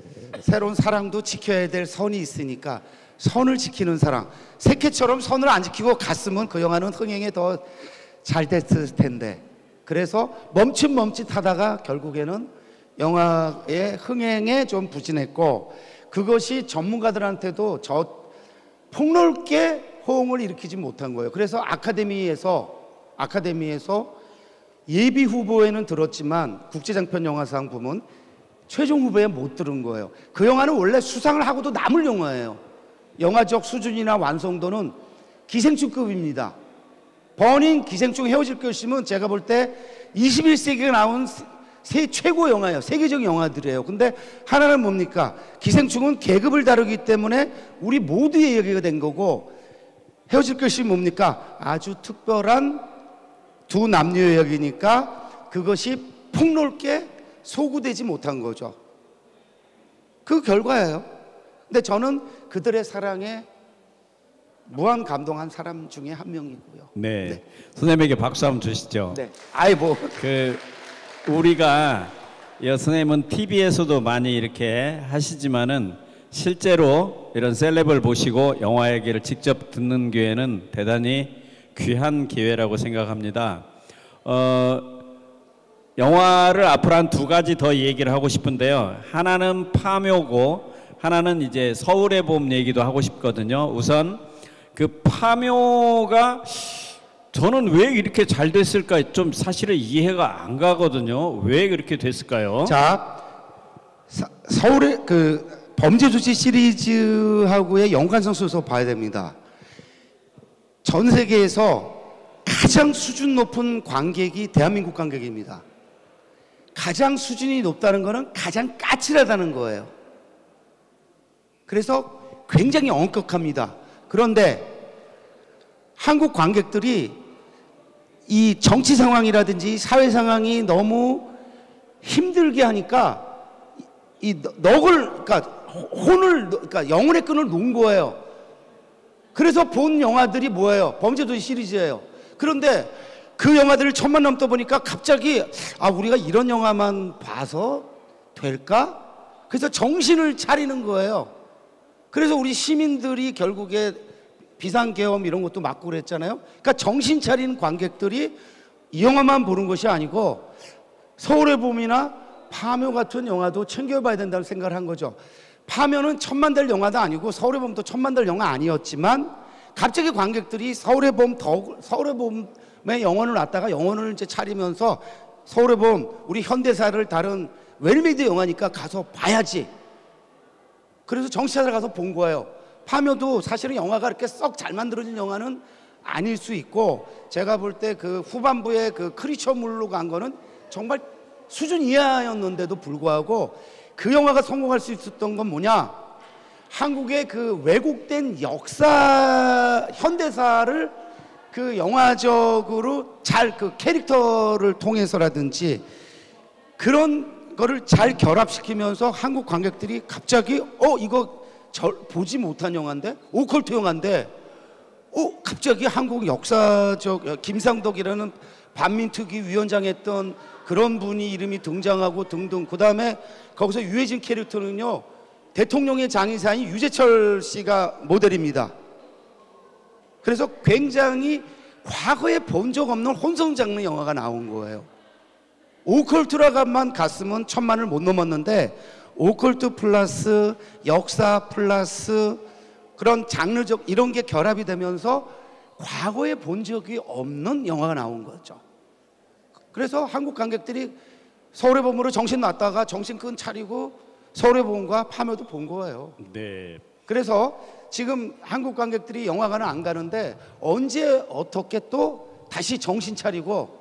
새로운 사랑도 지켜야 될 선이 있으니까 선을 지키는 사랑. 새끼처럼 선을 안 지키고 갔으면 그 영화는 흥행에 더 잘 됐을 텐데, 그래서 멈칫멈칫하다가 결국에는 영화의 흥행에 좀 부진했고, 그것이 전문가들한테도 폭넓게 호응을 일으키지 못한 거예요. 그래서 아카데미에서 예비 후보에는 들었지만 국제장편 영화상 부문 최종 후보에 못 들은 거예요. 그 영화는 원래 수상을 하고도 남을 영화예요. 영화적 수준이나 완성도는 기생충급입니다. 버닝, 기생충, 헤어질 결심은 제가 볼 때 21세기가 나온 최고 영화예요. 세계적 영화들이에요. 근데 하나는 뭡니까? 기생충은 계급을 다루기 때문에 우리 모두의 이야기가 된 거고, 헤어질 결심이 뭡니까? 아주 특별한 두 남녀의 이야기니까 그것이 폭넓게 소구되지 못한 거죠. 그 결과예요. 근데 저는 그들의 사랑에 무한 감동한 사람 중에 한 명이고요. 네. 네. 선생님에게 박수 한번 주시죠. 네. 아이 뭐 우리가 선생님은 TV에서도 많이 이렇게 하시지만은 실제로 이런 셀럽을 보시고 영화 얘기를 직접 듣는 기회는 대단히 귀한 기회라고 생각합니다. 영화를 앞으로 한 두 가지 더 얘기를 하고 싶은데요. 하나는 파묘고 하나는 이제 서울의 봄 얘기도 하고 싶거든요. 우선 그 파묘가 저는 왜 이렇게 잘 됐을까 좀 사실은 이해가 안 가거든요. 왜 그렇게 됐을까요? 자, 서울의 그 범죄도시 시리즈하고의 연관성 속에서 봐야 됩니다. 전 세계에서 가장 수준 높은 관객이 대한민국 관객입니다. 가장 수준이 높다는 것은 가장 까칠하다는 거예요. 그래서 굉장히 엄격합니다. 그런데 한국 관객들이 이 정치 상황이라든지 사회 상황이 너무 힘들게 하니까 그러니까 영혼의 끈을 놓은 거예요. 그래서 본 영화들이 뭐예요? 범죄도시 시리즈예요. 그런데 그 영화들을 1000만 넘다 보니까 갑자기 우리가 이런 영화만 봐서 될까? 그래서 정신을 차리는 거예요. 그래서 우리 시민들이 결국에 비상계엄 이런 것도 맞고 그랬잖아요. 그러니까 정신 차리는 관객들이 이 영화만 보는 것이 아니고 서울의 봄이나 파묘 같은 영화도 챙겨봐야 된다는 생각을 한 거죠. 파묘는 1000만 될 영화도 아니고 서울의 봄도 1000만 될 영화 아니었지만 갑자기 관객들이 서울의 봄의 영혼을 놨다가 영혼을 이제 차리면서 서울의 봄, 우리 현대사를 다룬 웰메이드 영화니까 가서 봐야지. 그래서 정신 차려 가서 본 거예요. 파묘도 사실은 영화가 그렇게 썩 잘 만들어진 영화는 아닐 수 있고, 제가 볼 때 그 후반부에 그 크리처물로 간 거는 정말 수준 이하였는데도 불구하고 그 영화가 성공할 수 있었던 건 뭐냐? 한국의 그 왜곡된 현대사를 그 영화적으로 잘 그 캐릭터를 통해서라든지 그런 거를 잘 결합시키면서 한국 관객들이 갑자기 이거 보지 못한 영화인데, 오컬트 영화인데, 갑자기 한국 역사적 김상덕이라는 반민특위 위원장 했던 그런 분이 이름이 등장하고 등등. 그 다음에 거기서 유해진 캐릭터는요, 대통령의 장의사인 유재철 씨가 모델입니다. 그래서 굉장히 과거에 본 적 없는 혼성 장르 영화가 나온 거예요. 오컬트라만 갔으면 1000만을 못 넘었는데, 오컬트 플러스 역사 플러스 그런 장르적 이런 게 결합이 되면서 과거에 본 적이 없는 영화가 나온 거죠. 그래서 한국 관객들이 서울의 봄으로 정신 놨다가 정신끈 차리고 서울의 봄과 파묘도 본 거예요. 네. 그래서 지금 한국 관객들이 영화관을 안 가는데 언제 어떻게 또 다시 정신 차리고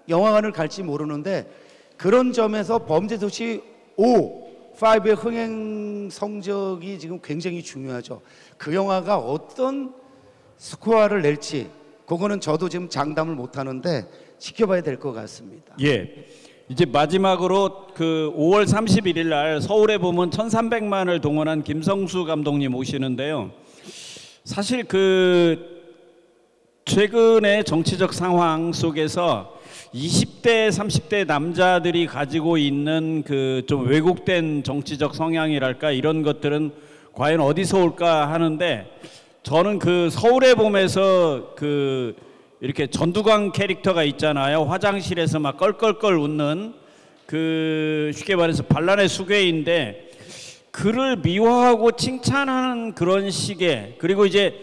영화관을 갈지 모르는데, 그런 점에서 범죄도시 5의 흥행 성적이 지금 굉장히 중요하죠. 그 영화가 어떤 스코어를 낼지 그거는 저도 지금 장담을 못 하는데 지켜봐야 될 것 같습니다. 예. 이제 마지막으로 그 5월 31일 날 서울의 봄은 1300만을 동원한 김성수 감독님 오시는데요. 사실 그 최근의 정치적 상황 속에서 20대, 30대 남자들이 가지고 있는 그 좀 왜곡된 정치적 성향이랄까 이런 것들은 과연 어디서 올까 하는데, 저는 그 서울의 봄에서 그 이렇게 전두광 캐릭터가 있잖아요. 화장실에서 막 껄껄껄 웃는 그 쉽게 말해서 반란의 수괴인데, 그를 미화하고 칭찬하는 그런 식의, 그리고 이제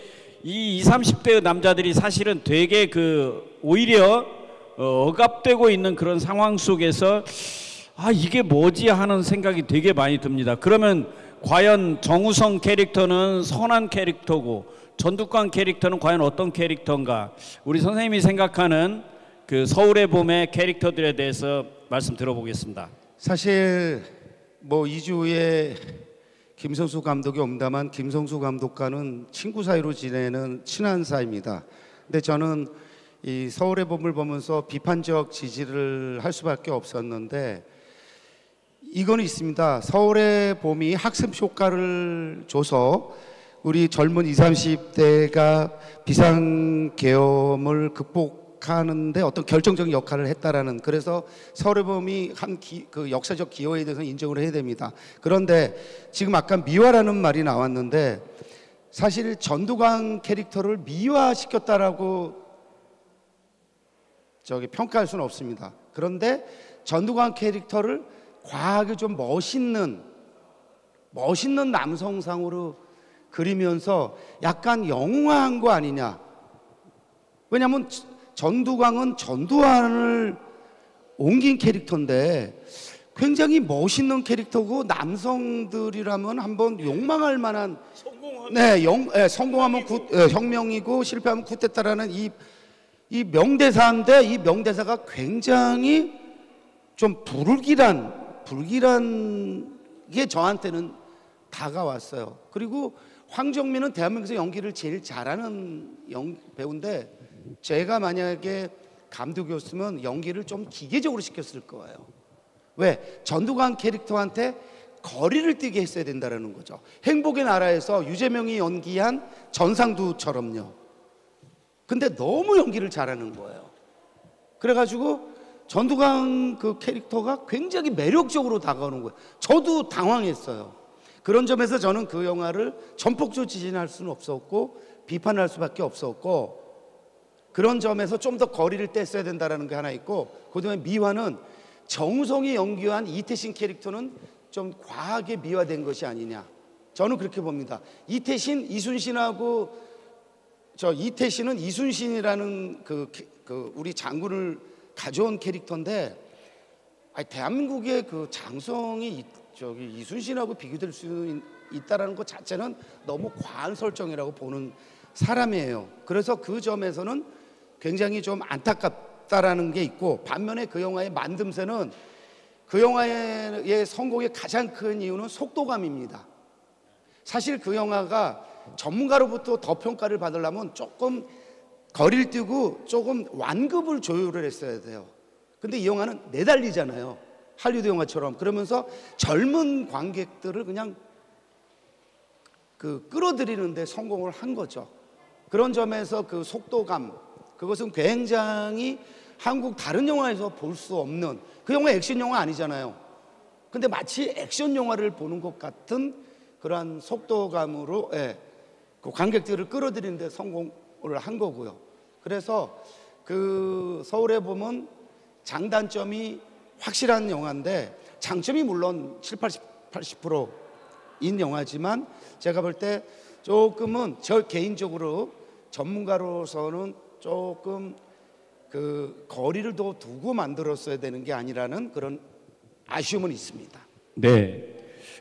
이 20, 30대 남자들이 사실은 되게 그 오히려 억압되고 있는 그런 상황 속에서 아 이게 뭐지 하는 생각이 되게 많이 듭니다. 그러면 과연 정우성 캐릭터는 선한 캐릭터고 전두광 캐릭터는 과연 어떤 캐릭터인가? 우리 선생님이 생각하는 그 서울의 봄의 캐릭터들에 대해서 말씀 들어보겠습니다. 사실 뭐 2주 후에 김성수 감독이 옵니다만 김성수 감독과는 친구 사이로 지내는 친한 사이입니다. 근데 저는 이 서울의 봄을 보면서 비판적 지지를 할 수밖에 없었는데 이거는 있습니다. 서울의 봄이 학습 효과를 줘서 우리 젊은 20, 30대가 비상계엄을 극복하는데 어떤 결정적인 역할을 했다라는, 그래서 서울의 봄이 한 그 역사적 기여에 대해서 인정을 해야 됩니다. 그런데 지금 아까 미화라는 말이 나왔는데 사실 전두광 캐릭터를 미화시켰다라고 평가할 수는 없습니다. 그런데 전두광 캐릭터를 과하게 좀 멋있는 남성상으로 그리면서 약간 영웅화한 거 아니냐. 왜냐하면 전두광은 전두환을 옮긴 캐릭터인데 굉장히 멋있는 캐릭터고 남성들이라면 한번 욕망할 만한, 성공하면 혁명이고 실패하면 쿠데타라는 이 명대사인데 이 명대사가 굉장히 좀 불길한 게 저한테는 다가왔어요. 그리고 황정민은 대한민국에서 연기를 제일 잘하는 배우인데 제가 만약에 감독이었으면 연기를 좀 기계적으로 시켰을 거예요. 왜? 전두광 캐릭터한테 거리를 띄게 했어야 된다는 거죠. 행복의 나라에서 유재명이 연기한 전상두처럼요. 근데 너무 연기를 잘하는 거예요. 그래가지고 전두광 그 캐릭터가 굉장히 매력적으로 다가오는 거예요. 저도 당황했어요. 그런 점에서 저는 그 영화를 전폭적으로 지지할 수는 없었고 비판할 수밖에 없었고, 그런 점에서 좀 더 거리를 뗐어야 된다는 게 하나 있고, 그다음에 미화는 정우성이 연기한 이태신 캐릭터는 좀 과하게 미화된 것이 아니냐, 저는 그렇게 봅니다. 이태신은 이순신이라는 그 우리 장군을 가져온 캐릭터인데, 대한민국의 그 장성이 이순신하고 비교될 수 있다라는 것 자체는 너무 과한 설정이라고 보는 사람이에요. 그래서 그 점에서는 굉장히 좀 안타깝다라는 게 있고, 반면에 그 영화의 만듦새는 그 영화의 성공의 가장 큰 이유는 속도감입니다. 사실 그 영화가 전문가로부터 더 평가를 받으려면 조금 거리를 띄고 조금 완급을 조율을 했어야 돼요. 근데 이 영화는 내달리잖아요. 할리우드 영화처럼. 그러면서 젊은 관객들을 그냥 끌어들이는데 성공을 한 거죠. 그런 점에서 그 속도감, 그것은 굉장히 한국 다른 영화에서 볼 수 없는, 그 영화 액션 영화 아니잖아요. 근데 마치 액션 영화를 보는 것 같은 그러한 속도감으로 그 관객들을 끌어들이는데 성공을 한 거고요. 그래서 그 서울에 보면 장단점이 확실한 영화인데 장점이 물론 80%인 영화지만 제가 볼 때 조금은 저 개인적으로 전문가로서는 조금 그 거리를 더 두고 만들었어야 되는 게 아니라는 그런 아쉬움은 있습니다. 네,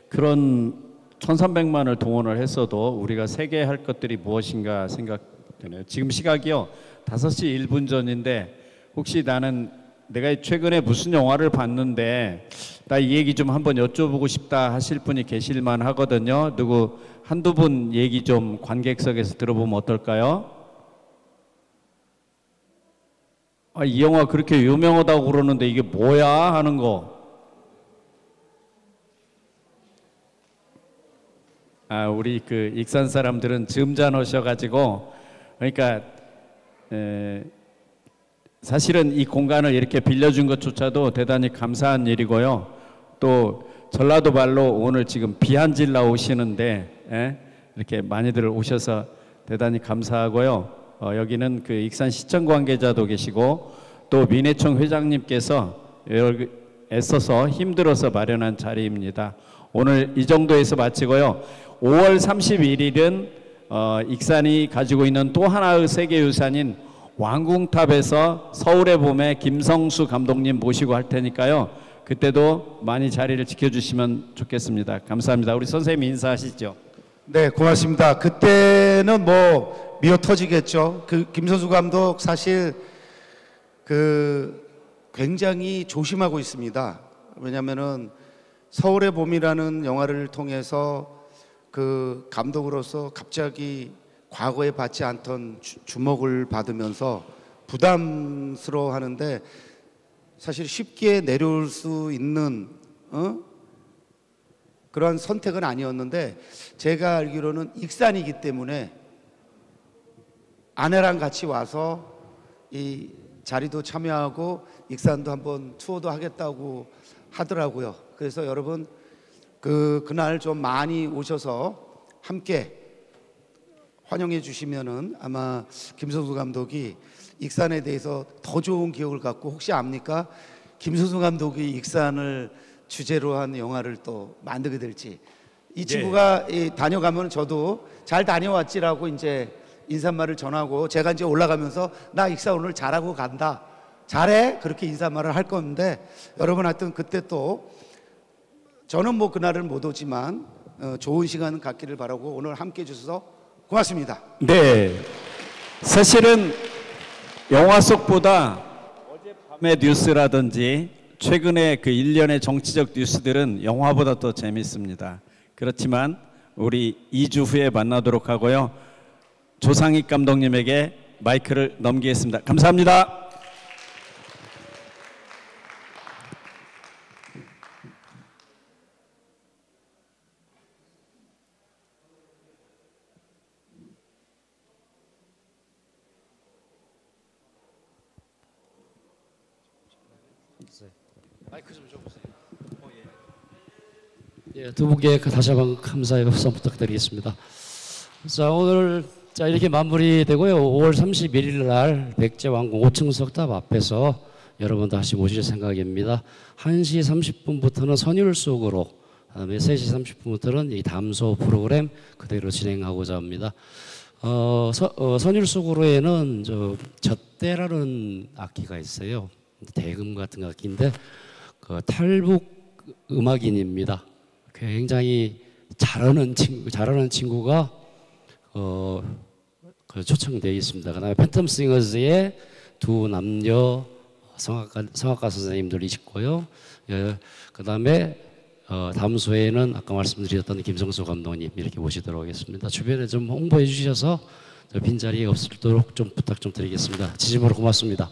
그런 1,300만을 동원을 했어도 우리가 세계 할 것들이 무엇인가 생각되네요. 지금 시각이요 5시 1분 전인데 혹시 내가 최근에 무슨 영화를 봤는데 나 이 얘기 좀 한번 여쭤보고 싶다 하실 분이 계실만 하거든요. 누구 한두 분 얘기 좀 관객석에서 들어보면 어떨까요? 이 영화 그렇게 유명하다고 그러는데 이게 뭐야 하는 거. 우리 그 익산 사람들은 점잖으셔가지고, 그러니까 사실은 이 공간을 이렇게 빌려준 것조차도 대단히 감사한 일이고요. 또 전라도 말로 오늘 지금 비한질 나오시는데 이렇게 많이들 오셔서 대단히 감사하고요. 여기는 그 익산 시청 관계자도 계시고 또 민해청 회장님께서 애써서 힘들어서 마련한 자리입니다. 오늘 이 정도에서 마치고요. 5월 31일은 익산이 가지고 있는 또 하나의 세계유산인 왕궁탑에서 서울의 봄에 김성수 감독님 모시고 할 테니까요. 그때도 많이 자리를 지켜주시면 좋겠습니다. 감사합니다. 우리 선생님 인사하시죠. 네, 고맙습니다. 그때는 뭐 미어 터지겠죠. 그 김선수 감독 사실 그 굉장히 조심하고 있습니다. 왜냐하면은 서울의 봄이라는 영화를 통해서 그 감독으로서 갑자기 과거에 받지 않던 주목을 받으면서 부담스러워하는데 사실 쉽게 내려올 수 있는 그런 선택은 아니었는데 제가 알기로는 익산이기 때문에 아내랑 같이 와서 이 자리도 참여하고 익산도 한번 투어도 하겠다고 하더라고요. 그래서 여러분 그날 좀 많이 오셔서 함께 환영해 주시면은 아마 김선수 감독이 익산에 대해서 더 좋은 기억을 갖고 혹시 압니까? 김선수 감독이 익산을 주제로 한 영화를 또 만들게 될지. 이 친구가 다녀가면 저도 잘 다녀왔지라고 이제 인사말을 전하고 제가 이제 올라가면서 나 익산 오늘 잘하고 간다. 잘해. 그렇게 인사말을 할 건데 여러분 하여튼 그때 또 저는 뭐 그날은 못 오지만 좋은 시간 갖기를 바라고 오늘 함께 해주셔서 고맙습니다. 네, 사실은 영화 속보다 어젯밤의 뉴스라든지 최근에 그 일련의 정치적 뉴스들은 영화보다 더 재밌습니다. 그렇지만 우리 2주 후에 만나도록 하고요. 조상익 감독님에게 마이크를 넘기겠습니다. 감사합니다. 마이크 좀 줘보세요. 예, 두 분께 다시 한번 감사의 박수 부탁드리겠습니다. 자, 오늘 이렇게 마무리되고요. 5월 31일 날 백제왕궁 5층 석탑 앞에서 여러분 다시 모실 생각입니다. 1시 30분부터는 선율 속으로, 그다음에 3시 30분부터는 이 담소 프로그램 그대로 진행하고자 합니다. 선율 속으로에는 젖대라는 악기가 있어요. 대금 같은 악기인데 그 탈북 음악인입니다. 굉장히 잘하는 친구가 초청되어 있습니다. 그다음에 팬텀 싱어즈의 두 남녀 성악가 선생님들이 있고요. 예, 그다음에 담소에는 아까 말씀드렸던 김성수 감독님 이렇게 모시도록 하겠습니다. 주변에 좀 홍보해 주셔서 빈자리에 없도록 좀 부탁 좀 드리겠습니다. 진심으로 고맙습니다.